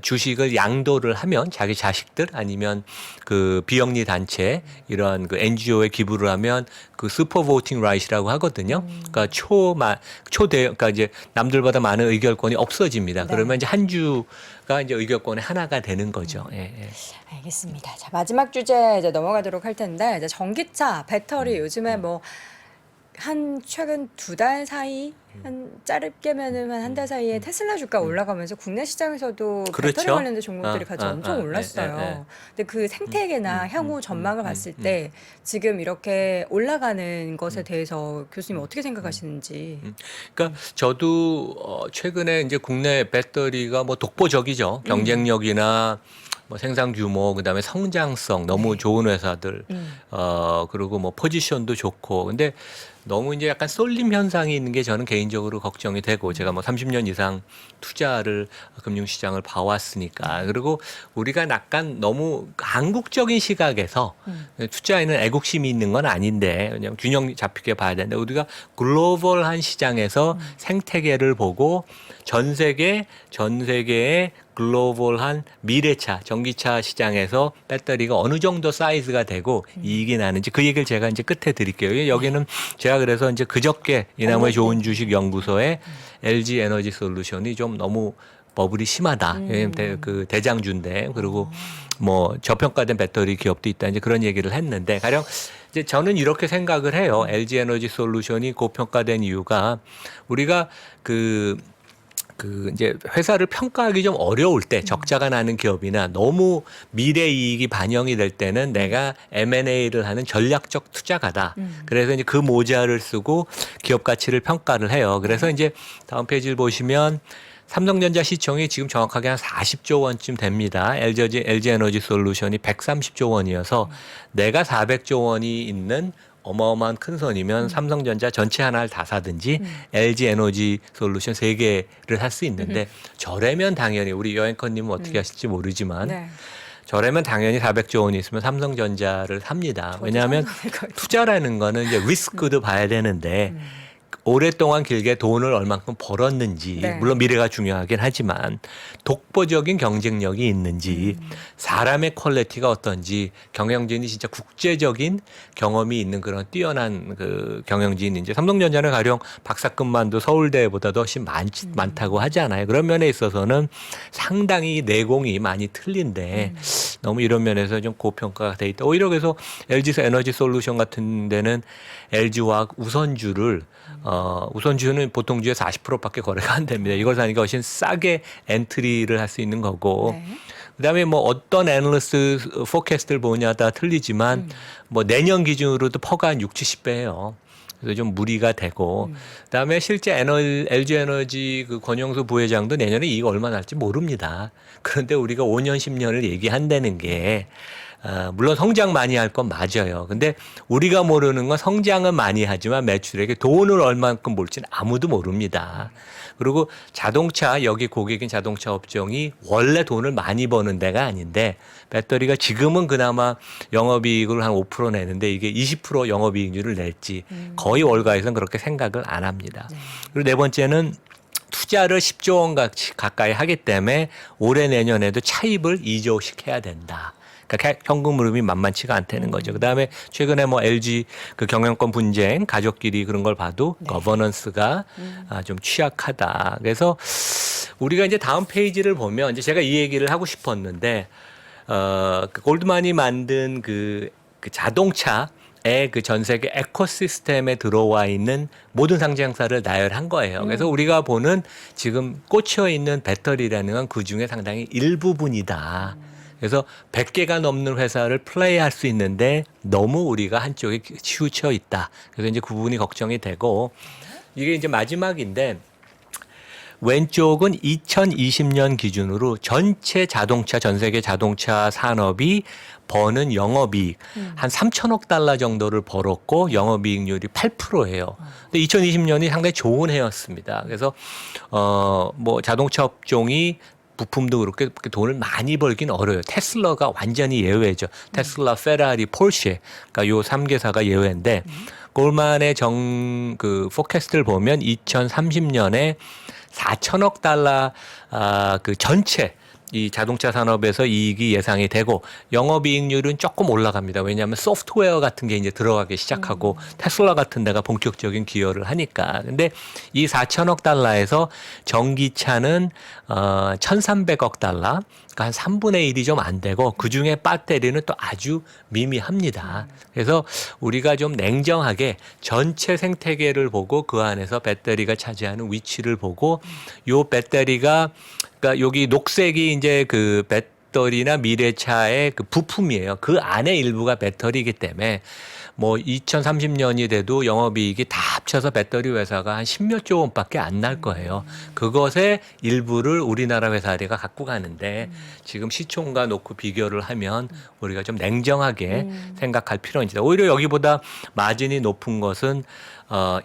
주식을 양도를 하면 자기 자식들 아니면 그 비영리 단체 이런 그 NGO에 기부를 하면 그 슈퍼 보팅 라이트라고 하거든요. 그러니까 초대 그러니까 이제 남들보다 많은 의결권이 없어집니다. 네. 그러면 이제 한 주가 이제 의결권의 하나가 되는 거죠. 예, 예. 알겠습니다. 자, 마지막 주제 이제 넘어가도록 할 텐데 이제 전기차, 배터리 요즘에 뭐 한 최근 2달 사이 한 짧게면은 한 달 사이에 테슬라 주가 올라가면서 국내 시장에서도 배터리 그렇죠. 관련된 종목들이 같이 엄청 올랐어요. 예, 예. 근데 그 생태계나 향후 전망을 봤을 때 지금 이렇게 올라가는 것에 대해서 교수님 어떻게 생각하시는지. 그러니까 저도 최근에 이제 국내 배터리가 뭐 독보적이죠. 경쟁력이나 뭐 생산 규모, 그다음에 성장성 너무 좋은 회사들, 그리고 뭐 포지션도 좋고, 근데 너무 이제 약간 쏠림 현상이 있는 게 저는 개인적으로 걱정이 되고, 제가 뭐 30년 이상 투자를 금융시장을 봐왔으니까, 그리고 우리가 약간 너무 한국적인 시각에서 투자에는 애국심이 있는 건 아닌데, 그냥 균형 잡히게 봐야 되는데, 우리가 글로벌한 시장에서 생태계를 보고 전 세계의 글로벌한 미래차, 전기차 시장에서 배터리가 어느 정도 사이즈가 되고 이익이 나는지 그 얘기를 제가 이제 끝에 드릴게요. 여기는 제가 그래서 이제 그저께 이남의 좋은 주식 연구소에 LG 에너지 솔루션이 좀 너무 버블이 심하다. 그 대장주인데 그리고 뭐 저평가된 배터리 기업도 있다. 이제 그런 얘기를 했는데 가령 이제 저는 이렇게 생각을 해요. LG 에너지 솔루션이 고평가된 이유가 우리가 그 이제 회사를 평가하기 좀 어려울 때 적자가 나는 기업이나 너무 미래 이익이 반영이 될 때는 내가 M&A를 하는 전략적 투자가다. 그래서 이제 그 모자를 쓰고 기업 가치를 평가를 해요. 그래서 이제 다음 페이지를 보시면 삼성전자 시총이 지금 정확하게 한 40조 원쯤 됩니다. LG 에너지 솔루션이 130조 원이어서 내가 400조 원이 있는 어마어마한 큰 손이면 삼성전자 전체 하나를 다 사든지 LG 에너지 솔루션 3개를 살 수 있는데 저래면 당연히 우리 여행커님은 어떻게 하실지 모르지만 네. 저래면 당연히 400조 원이 있으면 삼성전자를 삽니다. 저도 왜냐하면 사면 될것 같아요. 투자라는 거는 이제 리스크도 봐야 되는데 오랫동안 길게 돈을 얼만큼 벌었는지 네. 물론 미래가 중요하긴 하지만 독보적인 경쟁력이 있는지 사람의 퀄리티가 어떤지 경영진이 진짜 국제적인 경험이 있는 그런 뛰어난 그 경영진인지 삼성전자는 가령 박사급만도 서울대보다도 훨씬 많다고 하잖아요. 그런 면에 있어서는 상당히 내공이 많이 틀린데 너무 이런 면에서 좀 고평가가 돼 있다. 오히려 그래서 LG 에너지 솔루션 같은 데는 LG화학 우선주를 우선주는 보통 주에 40%밖에 거래가 안 됩니다. 이걸 사니까 훨씬 싸게 엔트리를 할 수 있는 거고. 네. 그다음에 뭐 어떤 애널리스트 포캐스트를 보냐에 따라 틀리지만 뭐 내년 기준으로도 퍼가 한 6, 70배예요. 그래서 좀 무리가 되고. 그다음에 실제 LG 에너지 그 권영수 부회장도 내년에 이익 얼마 날지 모릅니다. 그런데 우리가 5년, 10년을 얘기한다는 게 물론 성장 많이 할 건 맞아요. 근데 우리가 모르는 건 성장은 많이 하지만 매출액에 돈을 얼만큼 벌지는 아무도 모릅니다. 그리고 자동차, 여기 고객인 자동차 업종이 원래 돈을 많이 버는 데가 아닌데 배터리가 지금은 그나마 영업이익을 한 5% 내는데 이게 20% 영업이익률을 낼지 거의 월가에서는 그렇게 생각을 안 합니다. 그리고 네 번째는 투자를 10조 원 가까이 하기 때문에 올해 내년에도 차입을 2조씩 해야 된다. 그러니까 현금 흐름이 만만치가 않다는 거죠. 그다음에 최근에 뭐 LG 그 경영권 분쟁, 가족끼리 그런 걸 봐도 거버넌스가 좀 취약하다. 그래서 우리가 이제 다음 페이지를 보면 이제 제가 이 얘기를 하고 싶었는데 그 골드만이 만든 그 자동차의 그 전 세계 에코시스템에 들어와 있는 모든 상장사를 나열한 거예요. 그래서 우리가 보는 지금 꽂혀 있는 배터리라는 건 그 중에 상당히 일부분이다. 그래서 100개가 넘는 회사를 플레이할 수 있는데 너무 우리가 한쪽에 치우쳐 있다. 그래서 이제 그 부분이 걱정이 되고 이게 이제 마지막인데 왼쪽은 2020년 기준으로 전체 자동차, 전 세계 자동차 산업이 버는 영업이익 한 3천억 달러 정도를 벌었고 영업이익률이 8%예요. 근데 2020년이 상당히 좋은 해였습니다. 그래서 뭐 자동차 업종이 부품도 그렇게 돈을 많이 벌긴 어려워요. 테슬라가 완전히 예외죠. 테슬라, 페라리, 폴쉐, 그러니까 요 3개사가 예외인데 골만의 그 포캐스트를 보면 2030년에 4천억 달러 그 전체 이 자동차 산업에서 이익이 예상이 되고 영업이익률은 조금 올라갑니다. 왜냐하면 소프트웨어 같은 게 이제 들어가기 시작하고 테슬라 같은 데가 본격적인 기여를 하니까. 근데 이 4천억 달러에서 전기차는 1,300억 달러, 그러니까 한 3분의 1이 좀 안 되고 그중에 배터리는 또 아주 미미합니다. 그래서 우리가 좀 냉정하게 전체 생태계를 보고 그 안에서 배터리가 차지하는 위치를 보고 요 배터리가 그러니까 여기 녹색이 이제 그 배터리나 미래차의 그 부품이에요. 그 안에 일부가 배터리이기 때문에 뭐 2030년이 돼도 영업이익이 다 합쳐서 배터리 회사가 한 10몇 조 원밖에 안 날 거예요. 그것의 일부를 우리나라 회사들이 갖고 가는데 지금 시총과 놓고 비교를 하면 우리가 좀 냉정하게 생각할 필요는 있다. 오히려 여기보다 마진이 높은 것은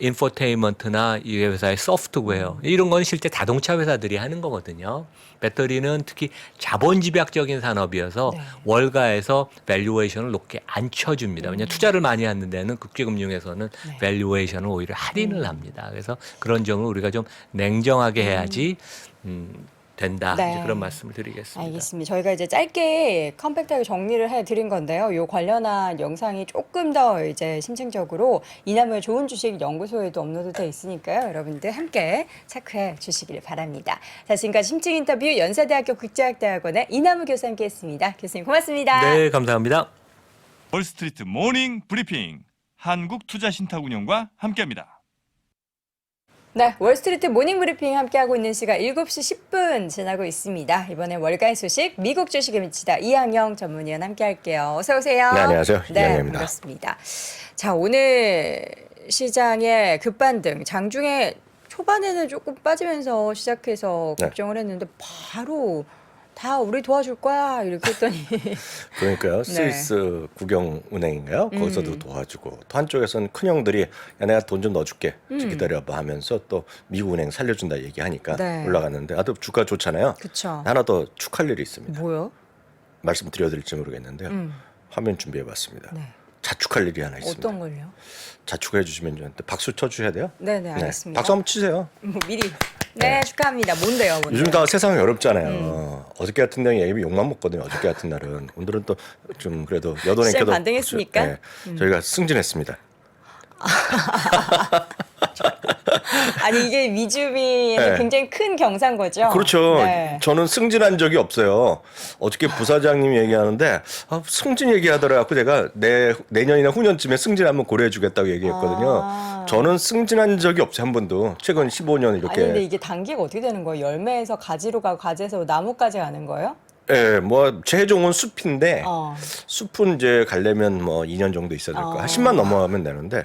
인포테인먼트나 이 회사의 소프트웨어 이런 건 실제 자동차 회사들이 하는 거거든요. 배터리는 특히 자본 집약적인 산업이어서 월가에서 밸류에이션을 높게 안 쳐줍니다. 왜냐하면 투자를 많이 하는 데는 국제금융에서는 밸류에이션을 오히려 할인을 합니다. 그래서 그런 점을 우리가 좀 냉정하게 해야지 된다. 이제 그런 말씀을 드리겠습니다. 알겠습니다. 저희가 이제 짧게 컴팩트하게 정리를 해드린 건데요. 요 관련한 영상이 조금 더 이제 심층적으로 이나무의 좋은 주식 연구소에도 업로드돼 있으니까요. 여러분들 함께 체크해 주시길 바랍니다. 자, 지금까지 심층 인터뷰 연세대학교 국제학대학원의 이나무 교수와 함께했습니다. 교수님 고맙습니다. 네, 감사합니다. 월스트리트 모닝 브리핑 한국투자신탁운용과 함께합니다. 네, 월스트리트 모닝 브리핑 함께하고 있는 시각 7시 10분 지나고 있습니다. 이번에 월가의 소식 미국 주식에 미치다 이항영 전문위원 함께할게요. 어서 오세요. 네, 안녕하세요. 네, 이항영입니다. 반갑습니다. 자, 오늘 시장의 급반등 장중에 초반에는 조금 빠지면서 시작해서 네. 걱정을 했는데 바로 다 우리 도와줄 거야 이렇게 했더니 그러니까요. 스위스 국영은행인가요? 거기서도 도와주고 또 한쪽에서는 큰형들이 야, 내가 돈 좀 넣어줄게. 기다려봐 하면서 또 미국은행 살려준다 얘기하니까 올라갔는데 아주 주가 좋잖아요. 그쵸. 하나 더 축하할 일이 있습니다. 뭐요? 말씀드려드릴지 모르겠는데요. 화면 준비해봤습니다. 네. 자축할 일이 하나 있습니다. 어떤 걸요? 자축해 주시면 저한테 박수 쳐주셔야 돼요. 네네, 알겠습니다. 박수 한번 치세요. 뭐 미리. 네, 축하합니다. 뭔데요? 요즘 다 세상이 어렵잖아요. 어저께 같은 날에 예비 욕만 먹거든요. 어저께 같은 날은. 오늘은 또 좀 그래도 여돈의 시장 켜도 반등했습니까? 네, 저희가 승진했습니다. 아니 이게 미주비의 네. 굉장히 큰 경사인 거죠? 그렇죠. 네. 저는 승진한 적이 없어요. 어저께 부사장님이 얘기하는데 승진 얘기하더라고 제가 내년이나 후년쯤에 승진 한번 고려해 주겠다고 얘기했거든요. 저는 승진한 적이 없어요. 한 번도. 최근 15년 이렇게. 아니 근데 이게 단계가 어떻게 되는 거예요? 열매에서 가지로 가고 가지에서 나무까지 가는 거예요? 예, 뭐 최종은 숲인데 어. 숲은 이제 가려면 뭐 2년 정도 있어야 될 거야. 한 10만 넘어가면 되는데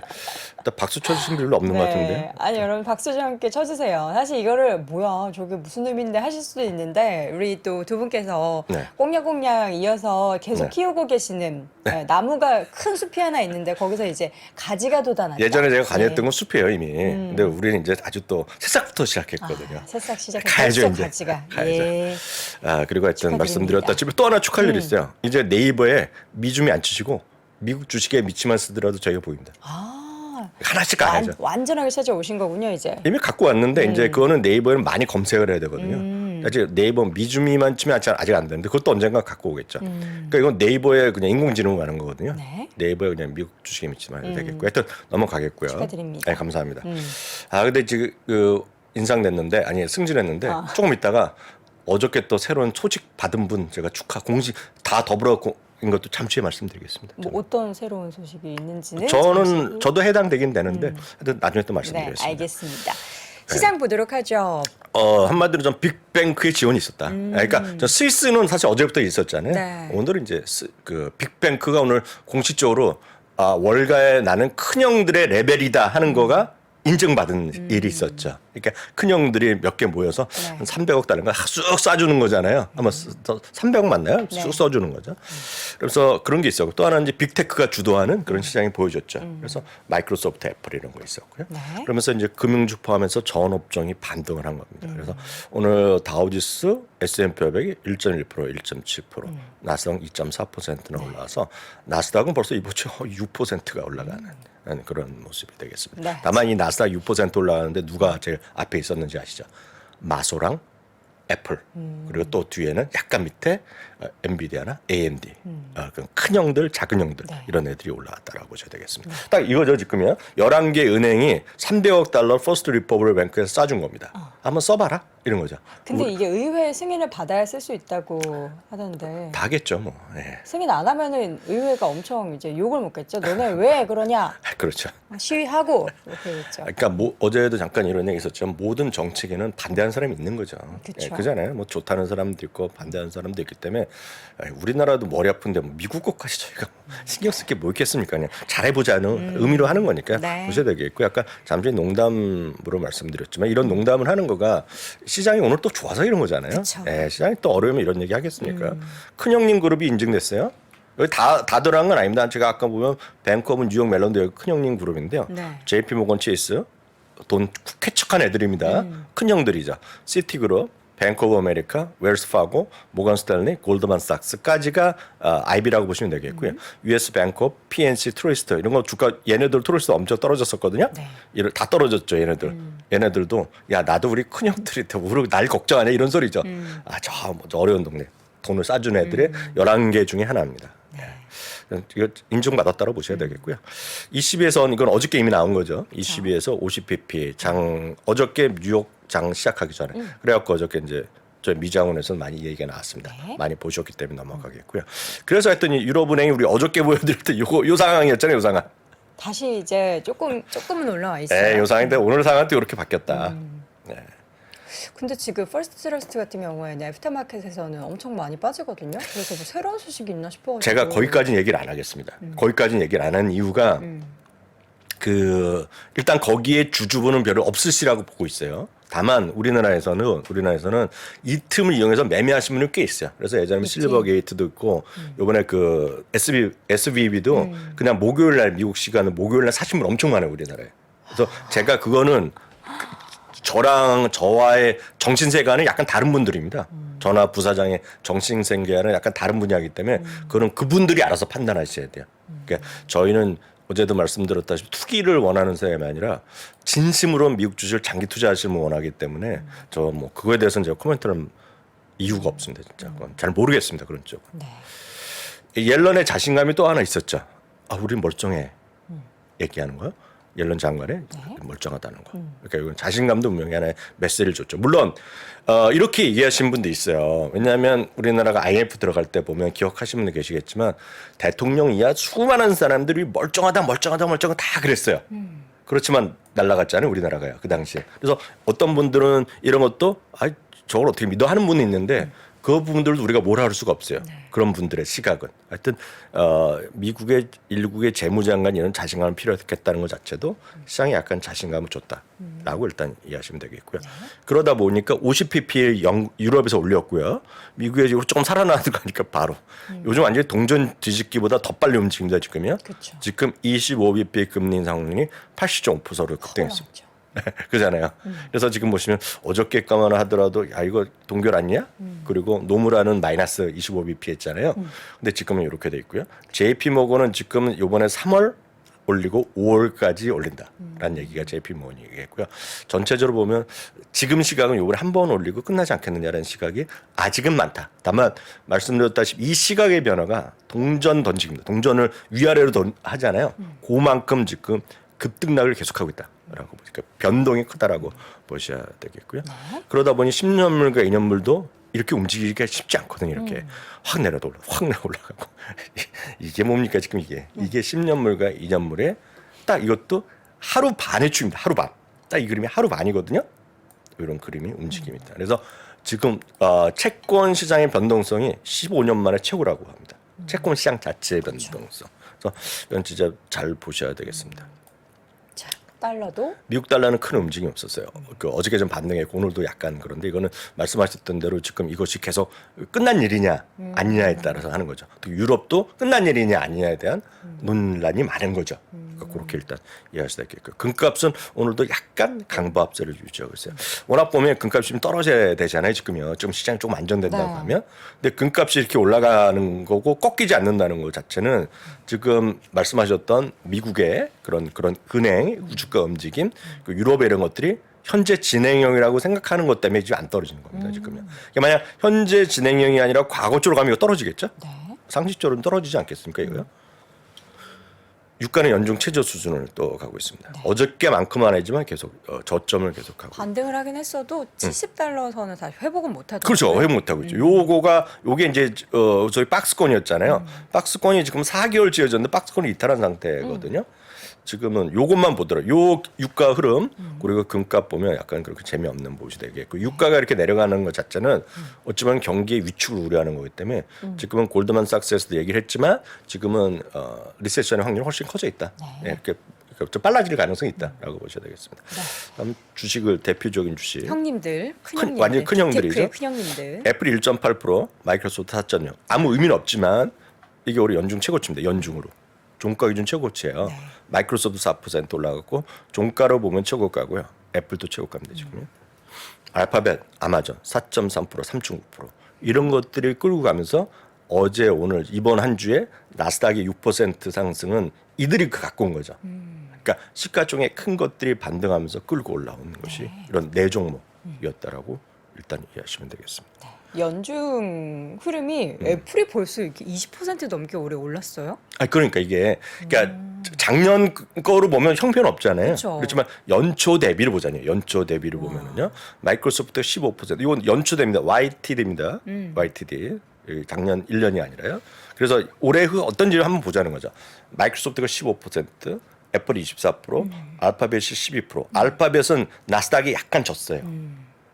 일단 박수 쳐주신 분들도 없는 것 같은데. 아니 여러분 박수 좀 함께 쳐주세요. 사실 이거를 뭐야 저게 무슨 의미인데 하실 수도 있는데 우리 또 두 분께서 네. 꽁냥꽁냥 이어서 계속 네. 키우고 계시는 나무가 큰 숲이 하나 있는데 거기서 이제 가지가 돋아났다. 예전에 제가 관여했던 네. 건 숲이에요 이미. 근데 우리는 이제 아주 또 새싹부터 시작했거든요. 새싹 가야죠, 시작했죠 이제. 가지가. 가야죠. 예. 아 그리고 하여튼 축하드립니다. 말씀드렸다시피 또 하나 축하할 일이 있어요. 이제 네이버에 미줌이 안 치시고 미국 주식에 미치만 쓰더라도 저희가 보입니다. 아 하나씩 가야죠. 완전하게 찾아오신 거군요 이제. 이미 갖고 왔는데 이제 그거는 네이버에는 많이 검색을 해야 되거든요. 아직 네이버 미주미만 치면 아직 안 되는데 그것도 언젠가 갖고 오겠죠. 그러니까 이건 네이버에 그냥 인공지능으로 가는 거거든요. 네. 네이버에 그냥 미국 주식에 믿지만 해도 되겠고 하여튼 넘어가겠고요. 축하드립니다. 네, 감사합니다. 아 근데 지금 그 인상됐는데 아니 승진했는데 조금 있다가 어저께 또 새로운 소식 받은 분 제가 축하 공식 다 더불어 인 것도 잠시 후에 말씀드리겠습니다. 뭐 어떤 새로운 소식이 있는지는 저는 저도 해당되긴 되는데 하여튼 나중에 또 네 말씀드리겠습니다. 알겠습니다. 시장 보도록 하죠. 한마디로 좀 빅뱅크의 지원이 있었다. 그러니까 저 스위스는 사실 어제부터 있었잖아요. 네. 오늘은 이제 그 빅뱅크가 오늘 공식적으로 월가에 나는 큰형들의 레벨이다 하는 거가 인증받은 일이 있었죠. 그러니까 큰형들이 몇 개 모여서 네. 한 300억 달러인가 쑥 쏴주는 거잖아요. 아마 300억 맞나요? 네. 쑥 쏴주는 거죠. 그래서 그런 게 있었고 또 하나는 이제 빅테크가 주도하는 그런 시장이 보여줬죠. 그래서 마이크로소프트, 애플 이런 거 있었고요. 네. 그러면서 이제 금융주 포함해서 전 업종이 반등을 한 겁니다. 그래서 오늘 다우지수, S&P 500이 1.1%, 1.7%, 나스닥 2.4%나 올라와서 나스닥은 벌써 이보죠 6%가 올라가는 그런 모습이 되겠습니다. 네. 다만 이 나스닥 6% 올라가는데 누가 제일 앞에 있었는지 아시죠? 마소랑 애플 그리고 또 뒤에는 약간 밑에 엔비디아나 AMD 그런 큰 형들 작은 형들 네. 이런 애들이 올라왔다라고 보셔야 되겠습니다. 딱 이거죠 지금이요. 11개 은행이 300억 달러 퍼스트 리퍼블릭 뱅크에서 싸준 겁니다. 한번 써봐라 이런 거죠. 근데 이게 의회 승인을 받아야 쓸 수 있다고 하던데 다 하겠죠 뭐. 예. 승인 안 하면은 의회가 엄청 이제 욕을 먹겠죠. 너네 왜 그러냐 그렇죠. 시위하고 이렇게 했죠. 그러니까 어제도 잠깐 이런 얘기 있었지만 모든 정책에는 반대하는 사람이 있는 거죠. 그쵸. 그잖아요. 뭐 좋다는 사람도 있고 반대하는 사람도 있기 때문에 우리나라도 머리 아픈데 뭐 미국 것까지 저희가 신경 쓸 게 뭐 있겠습니까? 그냥 잘해보자는 의미로 하는 거니까 네. 보셔야 되겠고 약간 잠시 농담으로 말씀드렸지만 이런 농담을 하는 거가 시장이 오늘 또 좋아서 이런 거잖아요. 그쵸. 예, 시장이 또 어려우면 이런 얘기 하겠습니까? 큰형님 그룹이 인증됐어요. 여기 다 들어간 건 아닙니다. 제가 아까 보면 뱅크 오브 뉴욕 멜론도 여기 큰형님 그룹인데요. 네. JP 모건 체이스 돈 쾌척한 애들입니다. 큰 형들이죠. 시티그룹, 뱅크 오브 아메리카, 웰스 파고, 모건 스탠리, 골드만삭스까지가 IB라고 보시면 되겠고요. US 뱅크, PNC, 트루이스트 이런 거 주가 얘네들 트루이스트 엄청 떨어졌었거든요. 네. 다 떨어졌죠 얘네들. 얘네들도 야 나도 우리 큰 형들이 우리 날 걱정하네 이런 소리죠. 저 어려운 동네 돈을 싸준 애들의 11개 중에 하나입니다. 이거 인증받았다고 보셔야 되겠고요. 22에서는 이건 어저께 이미 나온 거죠. 22에서 50pp 어저께 뉴욕 장 시작하기 전에 그래갖고 어저께 이제 저희 미장원에서 많이 얘기가 나왔습니다. 네. 많이 보셨기 때문에 넘어가겠고요. 그래서 했더니 유럽은행이 우리 어저께 보여드렸던 요 상황이었잖아요. 요 상황. 다시 이제 조금은 올라와 있어요. 요 상황인데 오늘 상황은 또 이렇게 바뀌었다. 네. 근데 지금 퍼스트 트러스트 같은 경우에는 애프터마켓에서는 엄청 많이 빠지거든요. 그래서 뭐 새로운 소식이 있나 싶어가지고. 제가 거기까지는 얘기를 안 하겠습니다. 거기까지는 얘기를 안 하는 이유가 일단 거기에 주주분은 별로 없으시라고 보고 있어요. 다만 우리나라에서는 이 틈을 이용해서 매매하시는 분이 꽤 있어요. 그래서 예전에 실버게이트도 있고 이번에 그 SVB도 그냥 목요일 날 미국 시간은 목요일 날 사신 분 엄청 많아요 우리나라에. 그래서 제가 그거는 저와의 정신세계와는 약간 다른 분들입니다. 저나 부사장의 정신세계와는 약간 다른 분야이기 때문에 그거는 그분들이 알아서 판단하셔야 돼요. 그러니까 저희는 어제도 말씀드렸다시피 투기를 원하는 사람이 아니라 진심으로 미국 주식을 장기 투자하시는 분 원하기 때문에 저 뭐 그거에 대해서는 제가 코멘트를 이유가 없습니다. 진짜 그건 잘 모르겠습니다. 그런 쪽은. 네. 옐런의 자신감이 또 하나 있었죠. 우리 멀쩡해 얘기하는 거요. 옐런 장관의 멀쩡하다는 거. 그러니까 이건 자신감도 분명히 하나의 메시지를 줬죠. 물론 이렇게 얘기하신 분도 있어요. 왜냐하면 우리나라가 IMF 들어갈 때 보면 기억하시는 분들 계시겠지만 대통령 이하 수많은 사람들이 멀쩡하다 다 그랬어요. 그렇지만 날라갔잖아요 우리나라가요 그 당시에. 그래서 어떤 분들은 이런 것도 저걸 어떻게 믿어 하는 분이 있는데 그 부분들도 우리가 뭐라 할 수가 없어요. 그런 분들의 시각은. 하여튼 미국의 일국의 재무장관 이런 자신감을 필요했다는 것 자체도 시장에 약간 자신감을 줬다라고 일단 이해하시면 되겠고요. 그러다 보니까 50ppl 유럽에서 올렸고요. 미국에 지금 조금 살아나가니까 바로 요즘 완전히 동전 뒤집기보다 더 빨리 움직입니다. 지금요. 그쵸. 지금 25bp 금리 인상률이 80.5%로 급등했습니다. 그잖아요. 그래서 지금 보시면 어저께까만 하더라도 야 이거 동결 아니냐? 그리고 노무라는 마이너스 25bp 했잖아요. 근데 지금은 이렇게 돼 있고요. JP 모건은 지금 이번에 3월 올리고 5월까지 올린다라는 얘기가 JP 모건이 얘기했고요. 전체적으로 보면 지금 시각은 이번에 한 번 올리고 끝나지 않겠느냐라는 시각이 아직은 많다. 다만 말씀드렸다시피 이 시각의 변화가 동전 던지기입니다. 동전을 위아래로 하잖아요. 그만큼 지금 급등락을 계속하고 있다라고 보니까 변동이 크다라고 보셔야 되겠고요. 그러다 보니 10년물과 2년물도 이렇게 움직이기가 쉽지 않거든요. 이렇게 확 내려도 확 올라가고 이게 뭡니까 지금 이게 10년물과 2년물에 딱 이것도 하루 반의 추입니다. 하루 반. 딱 이 그림이 하루 반이거든요. 이런 그림이 움직입니다. 그래서 지금 채권 시장의 변동성이 15년 만에 최고라고 합니다. 채권 시장 자체의 변동성. 그래서 이건 진짜 잘 보셔야 되겠습니다. 자, 달러도 미국 달러는 큰 움직임이 없었어요. 그 어저께 좀 반등했고 오늘도 약간 그런데 이거는 말씀하셨던 대로 지금 이것이 계속 끝난 일이냐 아니냐에 따라서 하는 거죠. 또 유럽도 끝난 일이냐 아니냐에 대한 논란이 많은 거죠. 그러니까 그렇게 일단 이해하셔야 되겠고요. 금값은 오늘도 약간 강보 합세를 유지하고 있어요. 워낙 보면 금값이 좀 떨어져야 되잖아요. 지금요. 좀 시장이 조금 안정된다고 네. 하면. 근데 금값이 이렇게 올라가는 거고 꺾이지 않는다는 것 자체는 지금 말씀하셨던 미국의 그런 은행 주가 움직임, 그 유럽의 이런 것들이 현재 진행형이라고 생각하는 것 때문에 지금 안 떨어지는 겁니다. 지금요. 그러니까 만약 현재 진행형이 아니라 과거 쪽으로 가면 이거 떨어지겠죠? 네. 상식적으로는 떨어지지 않겠습니까? 이거요? 유가는 연중 최저 수준을 또 가고 있습니다. 어저께만큼은 아니지만 계속 저점을 계속하고. 반등을 하긴 했어도 70달러 선을 다시 회복은 못 하죠. 그렇죠. 회복 못 하고 있죠. 요게 이제 저희 박스권이었잖아요. 박스권이 지금 4개월 지어졌는데 박스권이 이탈한 상태거든요. 지금은 요것만 보더라도 요 유가 흐름 그리고 금값 보면 약간 그렇게 재미없는 모습이 되겠고 유가가 이렇게 내려가는 것 자체는 어찌보면 경기의 위축을 우려하는 거기 때문에 지금은 골드만삭스에서도 얘기를 했지만 지금은 리세션의 확률이 훨씬 커져 있다. 네. 이렇게 좀 빨라질 가능성이 있다라고 보셔야 되겠습니다. 다음 주식을 대표적인 주식 형님들, 큰형님들, 완전 큰형들이죠. 빅테크의 큰형님들. 애플이 1.8%, 마이크로소프트 4.0. 아무 의미는 없지만 이게 우리 연중 최고치입니다. 연중으로. 종가 기준 최고치예요. 마이크로소프트 4% 올라갔고 종가로 보면 최고가고요. 애플도 최고가입니다. 지금요. 알파벳, 아마존 4.3%, 3.9% 이런 것들이 끌고 가면서 어제 오늘 이번 한 주에 나스닥의 6% 상승은 이들이 갖고 온 거죠. 그러니까 시가총액 큰 것들이 반등하면서 끌고 올라오는 것이 이런 네 종목이었다라고 일단 이해하시면 되겠습니다. 연중 흐름이 애플이 벌써 이렇게 20% 넘게 오래 올랐어요? 그러니까 이게 작년 거로 보면 형편 없잖아요. 그쵸. 그렇지만 연초 대비를 보잖아요. 연초 대비를 보면은요. 마이크로소프트 15%. 이건 연초 대입니다. YTD입니다. YTD. 작년 1년이 아니라요. 그래서 올해 어떤지를 한번 보자는 거죠. 마이크로소프트가 15%, 애플이 24%, 알파벳이 12%. 알파벳은 나스닥이 약간 졌어요.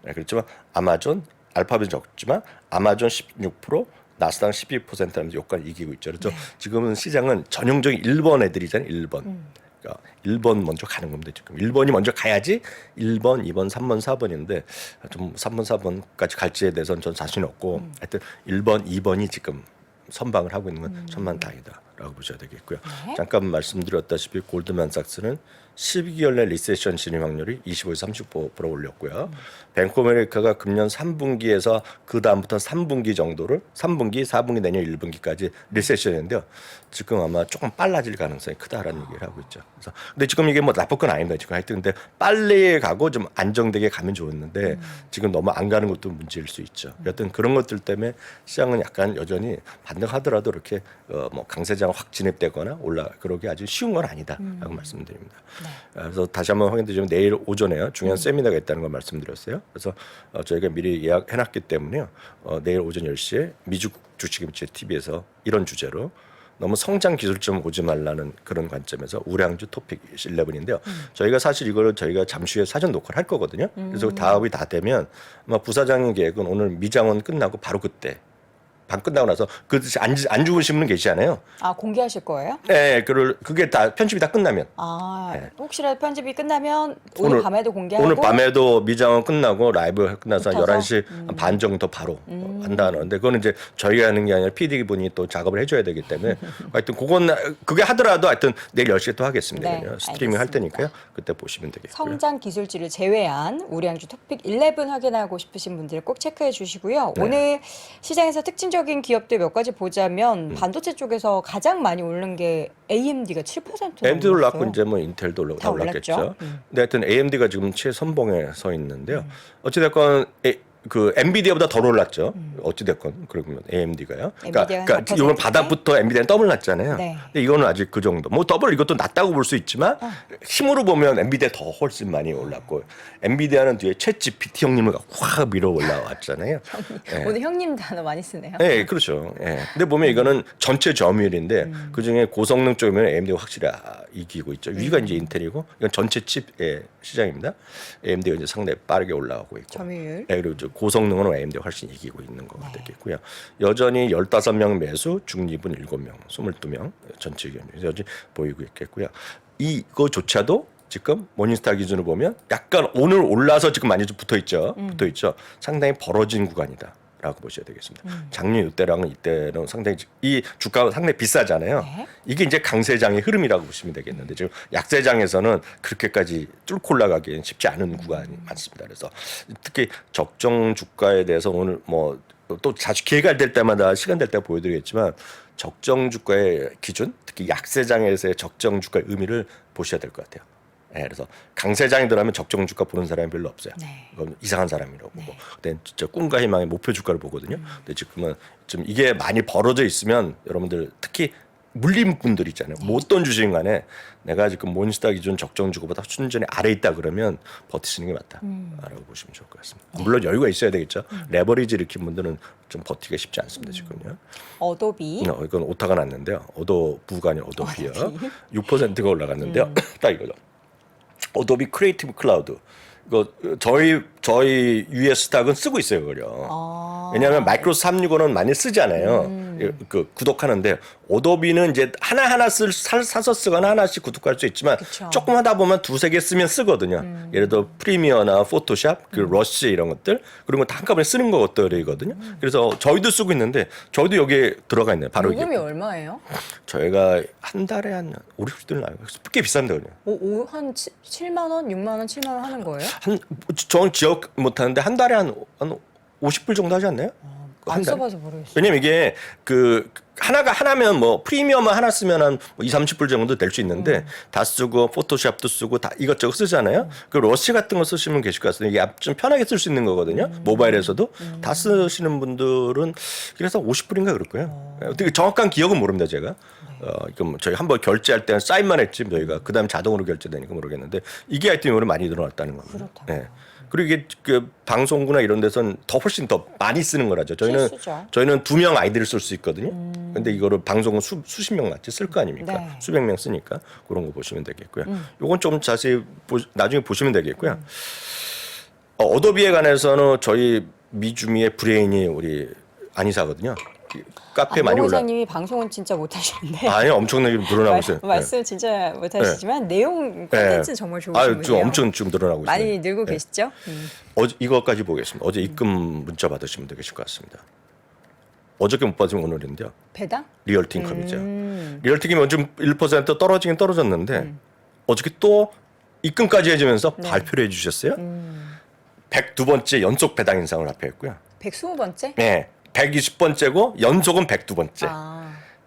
네, 그렇지만 아마존 알파벳은 적지만 아마존 16%, 나스닥 12%라는 요건을 이기고 있죠. 그렇죠. 지금은 시장은 전형적인 1번 애들이잖아요. 1번. 그러니까 1번 먼저 가는 겁니다. 지금 1번이 먼저 가야지 1번, 2번, 3번, 4번인데 좀 3번, 4번까지 갈지에 대해서는 전 자신 없고 하여튼 1번, 2번이 지금 선방을 하고 있는 건 천만다행이다라고 보셔야 되겠고요. 잠깐 말씀드렸다시피 골드만삭스는 12개월 내 리세션 진입 확률이 25에서 30% 올렸고요. 뱅크 오브 아메리카가 금년 3분기에서 그 다음부터 3분기 정도를 3분기, 4분기, 내년 1분기까지 리세션인데요. 지금 아마 조금 빨라질 가능성이 크다라는 얘기를 하고 있죠. 그래서 근데 지금 이게 뭐 나쁠 건 아닙니다. 지금 하여튼 근데 빨리 가고 좀 안정되게 가면 좋았는데 지금 너무 안 가는 것도 문제일 수 있죠. 여튼 그런 것들 때문에 시장은 약간 여전히 반등하더라도 이렇게 뭐 강세장 확 진입되거나 그러기 아주 쉬운 건 아니다라고 말씀드립니다. 그래서 다시 한번 확인드리면 내일 오전에요. 중요한 세미나가 있다는 걸 말씀드렸어요. 그래서 저희가 미리 예약해놨기 때문에요. 내일 오전 10시에 미국 주식임치 TV에서 이런 주제로 너무 성장 기술점 오지 말라는 그런 관점에서 우량주 토픽 11인데요. 저희가 사실 이거를 저희가 잠시 후에 사전 녹화를 할 거거든요. 그래서 다음이 다 되면 아마 부사장의 계획은 오늘 미장원 끝나고 바로 그때 방 끝나고 나서 그 안 주무신 분 계시잖아요. 아, 공개하실 거예요? 네, 그게 다 편집이 다 끝나면. 아, 네. 혹시라도 편집이 끝나면 오늘 밤에도 공개하고 오늘 밤에도 미장원 끝나고 라이브 끝나서 붙어서? 11시 반 정도 바로 한다는데 그거는 이제 저희가 하는 게 아니라 PD 분이 또 작업을 해줘야 되기 때문에 하여튼 그게 하더라도 하여튼 내일 10시에 또 하겠습니다. 네, 스트리밍 할 알겠습니다. 테니까요. 그때 보시면 되겠고요. 성장 기술지를 제외한 우량주 토픽 11 확인하고 싶으신 분들 꼭 체크해 주시고요. 네. 오늘 시장에서 특징적인 기업들 몇 가지 보자면 반도체 쪽에서 가장 많이 오른 게 AMD가 7% AMD도 올랐고 올랐어요. 이제 뭐 인텔도 다 올랐겠죠. 올랐죠. 근데 하여튼 AMD가 지금 최선봉에 서 있는데요. 어찌됐건 그 엔비디아보다 덜 올랐죠. 어찌됐건 그러면 AMD가요. 엔비디아는 그러니까 4% 이번 바닥부터 엔비디아는 더블 났잖아요. 네. 근데 이거는 아직 그 정도. 뭐 더블 이것도 낮다고 볼 수 있지만 힘으로 보면 엔비디아 더 훨씬 많이 올랐고 엔비디아는 뒤에 챗 GPT 형님을 확 밀어 올라왔잖아요. 네. 오늘 형님 단어 많이 쓰네요. 네, 그렇죠. 예. 근데 보면 이거는 전체 점유율인데 그 중에 고성능 쪽이면 AMD가 확실히 이기고 있죠. 위가 이제 인텔이고 이건 전체 칩의 시장입니다. AMD가 이제 상당히 빠르게 올라가고 있고. 점유율. 네, 그리고 이제 고성능은 AMD가 훨씬 이기고 있는 것 되겠고요. 여전히 15명 매수, 중립은 7명, 22명 전체 경쟁 여전히 보이고 있겠고요. 이거조차도 지금 모닝스타 기준으로 보면 약간 오늘 올라서 지금 많이 좀 붙어 있죠. 붙어 있죠. 상당히 벌어진 구간이다. 라고 보셔야 되겠습니다. 작년 이때랑은 이때는 상당히 이 주가가 상당히 비싸잖아요. 네. 이게 이제 강세장의 흐름이라고 보시면 되겠는데 지금 약세장에서는 그렇게까지 뚫고 올라가기엔 쉽지 않은 구간이 많습니다. 그래서 특히 적정 주가에 대해서 오늘 뭐 또 자주 기회가 될 때마다 시간 될 때 보여드리겠지만 적정 주가의 기준, 특히 약세장에서의 적정 주가의 의미를 보셔야 될 것 같아요. 네, 그래서 강세장에 들어가면 적정 주가 보는 사람이 별로 없어요. 네. 이건 이상한 사람이라고 보고. 그때 진짜 꿈과 희망의 목표 주가를 보거든요. 근데 지금은 좀 이게 많이 벌어져 있으면 여러분들 특히 물린 분들 있잖아요. 뭐 어떤 주식인 간에 내가 지금 모닝스타 기준 적정 주가보다 순전히 아래 있다 그러면 버티시는 게 맞다라고 보시면 좋을 것 같습니다. 물론 여유가 있어야 되겠죠. 레버리지 일으킨 분들은 좀 버티기가 쉽지 않습니다. 지금요. 어도비. 이건 오타가 났는데요. 어도부가 아니라 어도비요. 6%가 올라갔는데요. 딱 이거죠. 어도비 크리에이티브 클라우드. 이거 저희 US 스탁은 쓰고 있어요, 그거요. 왜냐하면 마이크로소프트 365는 많이 쓰잖아요. 그 구독하는데 어도비는 이제 하나하나 사서 쓰거나 하나씩 구독할 수 있지만 그쵸. 조금 하다 보면 두세 개 쓰면 쓰거든요. 예를 들어 프리미어나 포토샵, 그 러시 이런 것들 그런 거 다 한꺼번에 쓰는 것들이거든요. 그래서 저희도 쓰고 있는데 저희도 여기에 들어가 있네요. 바로 이게 요금이 얼마예요? 저희가 한 달에 한 5, 60불 나요. 꽤 비싼데 그냥. 한 7만 원, 6만 원, 7만 원 하는 거예요? 저는 기억 못 하는데 한 달에 한 50불 정도 하지 않나요? 안 써봐서 모르겠어요. 왜냐면 이게 그 하나면 뭐 프리미엄만 하나 쓰면 한 2, 30불 정도 될 수 있는데 다 쓰고 포토샵도 쓰고 다 이것저것 쓰잖아요. 그 러시 같은 거 쓰시면 계실 것 같습니다. 이게 좀 편하게 쓸 수 있는 거거든요. 모바일에서도 다 쓰시는 분들은 그래서 50불인가 그럴 거예요. 어떻게 정확한 기억은 모릅니다, 제가. 그럼 저희 한번 결제할 때는 사인만 했지 저희가 그다음에 자동으로 결제되니까 모르겠는데 이게 하여튼 오늘 많이 늘어났다는 겁니다. 그렇다고요. 네. 그리고 이게 그 방송국이나 이런 데서는 더 훨씬 더 많이 쓰는 거라죠. 저희는 필수죠. 2명 아이디를 쓸 수 있거든요. 근데 이거를 방송은 수십 명 맞지 쓸 거 아닙니까? 네. 수백 명 쓰니까 그런 거 보시면 되겠고요. 요건 좀 자세히 나중에 보시면 되겠고요. 어도비에 관해서는 저희 미주미의 브레인이 우리 안이사거든요. 카페 많이 용 올라. 회장님이 방송은 진짜 못하시는데 아니 엄청나게 늘어나고 있어요. 말씀 진짜 못하시지만 내용 콘텐츠는 정말 좋으신 분이에요. 좀 엄청 지금 늘어나고 있어요. 많이 늘고 네. 계시죠? 이거까지 보겠습니다. 어제 입금 문자 받으시면 되실 것 같습니다. 어저께 못 받으면 오늘인데요. 배당? 리얼티인컴이죠. 리얼티인컴이 좀 1% 떨어지긴 떨어졌는데 어저께 또 입금까지 해주면서 발표를 해주셨어요. 102번째 연속 배당 인상을 발표했고요. 120번째? 네, 120번째고 연속은 102번째.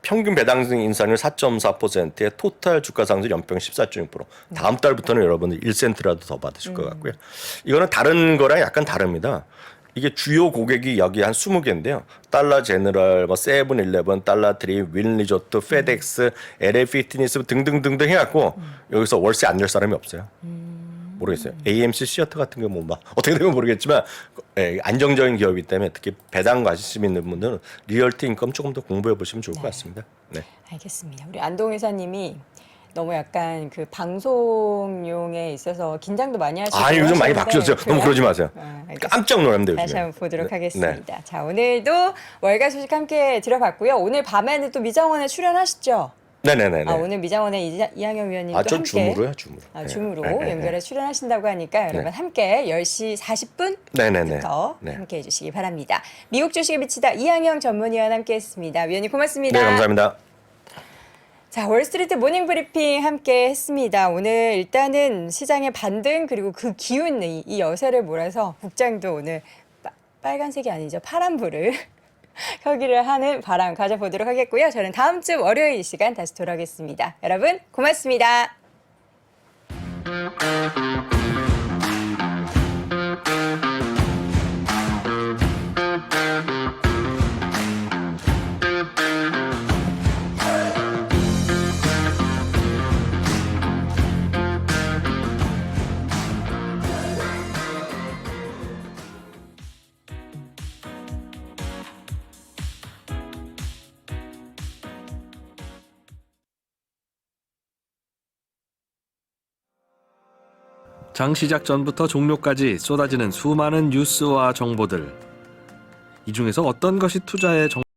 평균 배당 인상률 4.4%에 토탈 주가 상승 연평 14.6%. 다음 달부터는 여러분들 1센트라도 더 받으실 것 같고요. 이거는 다른 거랑 약간 다릅니다. 이게 주요 고객이 여기 한 20개인데요. 달러 제너럴, 뭐 세븐일레븐, 달러 트리, 윈 리조트, 페덱스, LA 피트니스 등등등등 해갖고 여기서 월세 안 낼 사람이 없어요. 모르겠어요. AMC 시어터 같은 경우 뭐 어떻게 되면 모르겠지만 안정적인 기업이기 때문에 특히 배당 관심 있는 분들은 리얼티 인컴 조금 더 공부해 보시면 좋을 것 같습니다. 네. 알겠습니다. 우리 안동 회사님이 너무 약간 그 방송용에 있어서 긴장도 많이 하시고 요즘 많이 바뀌었어요. 너무 그러지 마세요. 알겠습니다. 깜짝 놀랍니다. 다시 요즘에. 한번 보도록 네. 하겠습니다. 자, 오늘도 월가 소식 함께 들어봤고요. 오늘 밤에는 또 미장원에 출연하시죠? 네네네. 오늘 미장원의 이항영 위원님도 전 함께 줌으로요, 줌으로. 줌으로 네, 네, 연결해 출연하신다고 하니까 여러분 네. 함께 10시 40분부터 네네네. 네. 함께 해주시기 바랍니다. 미국 주식에 미치다 이항영 전문위원 함께했습니다. 위원님 고맙습니다. 네, 감사합니다. 자, 월스트리트 모닝 브리핑 함께 했습니다. 오늘 일단은 시장의 반등 그리고 그 기운, 이 여세를 몰아서 국장도 오늘 빨간색이 아니죠. 파란불을 켜기를 하는 바람 가져보도록 하겠고요. 저는 다음 주 월요일 이 시간 다시 돌아오겠습니다. 여러분 고맙습니다. 장 시작 전부터 종료까지 쏟아지는 수많은 뉴스와 정보들. 이 중에서 어떤 것이 투자의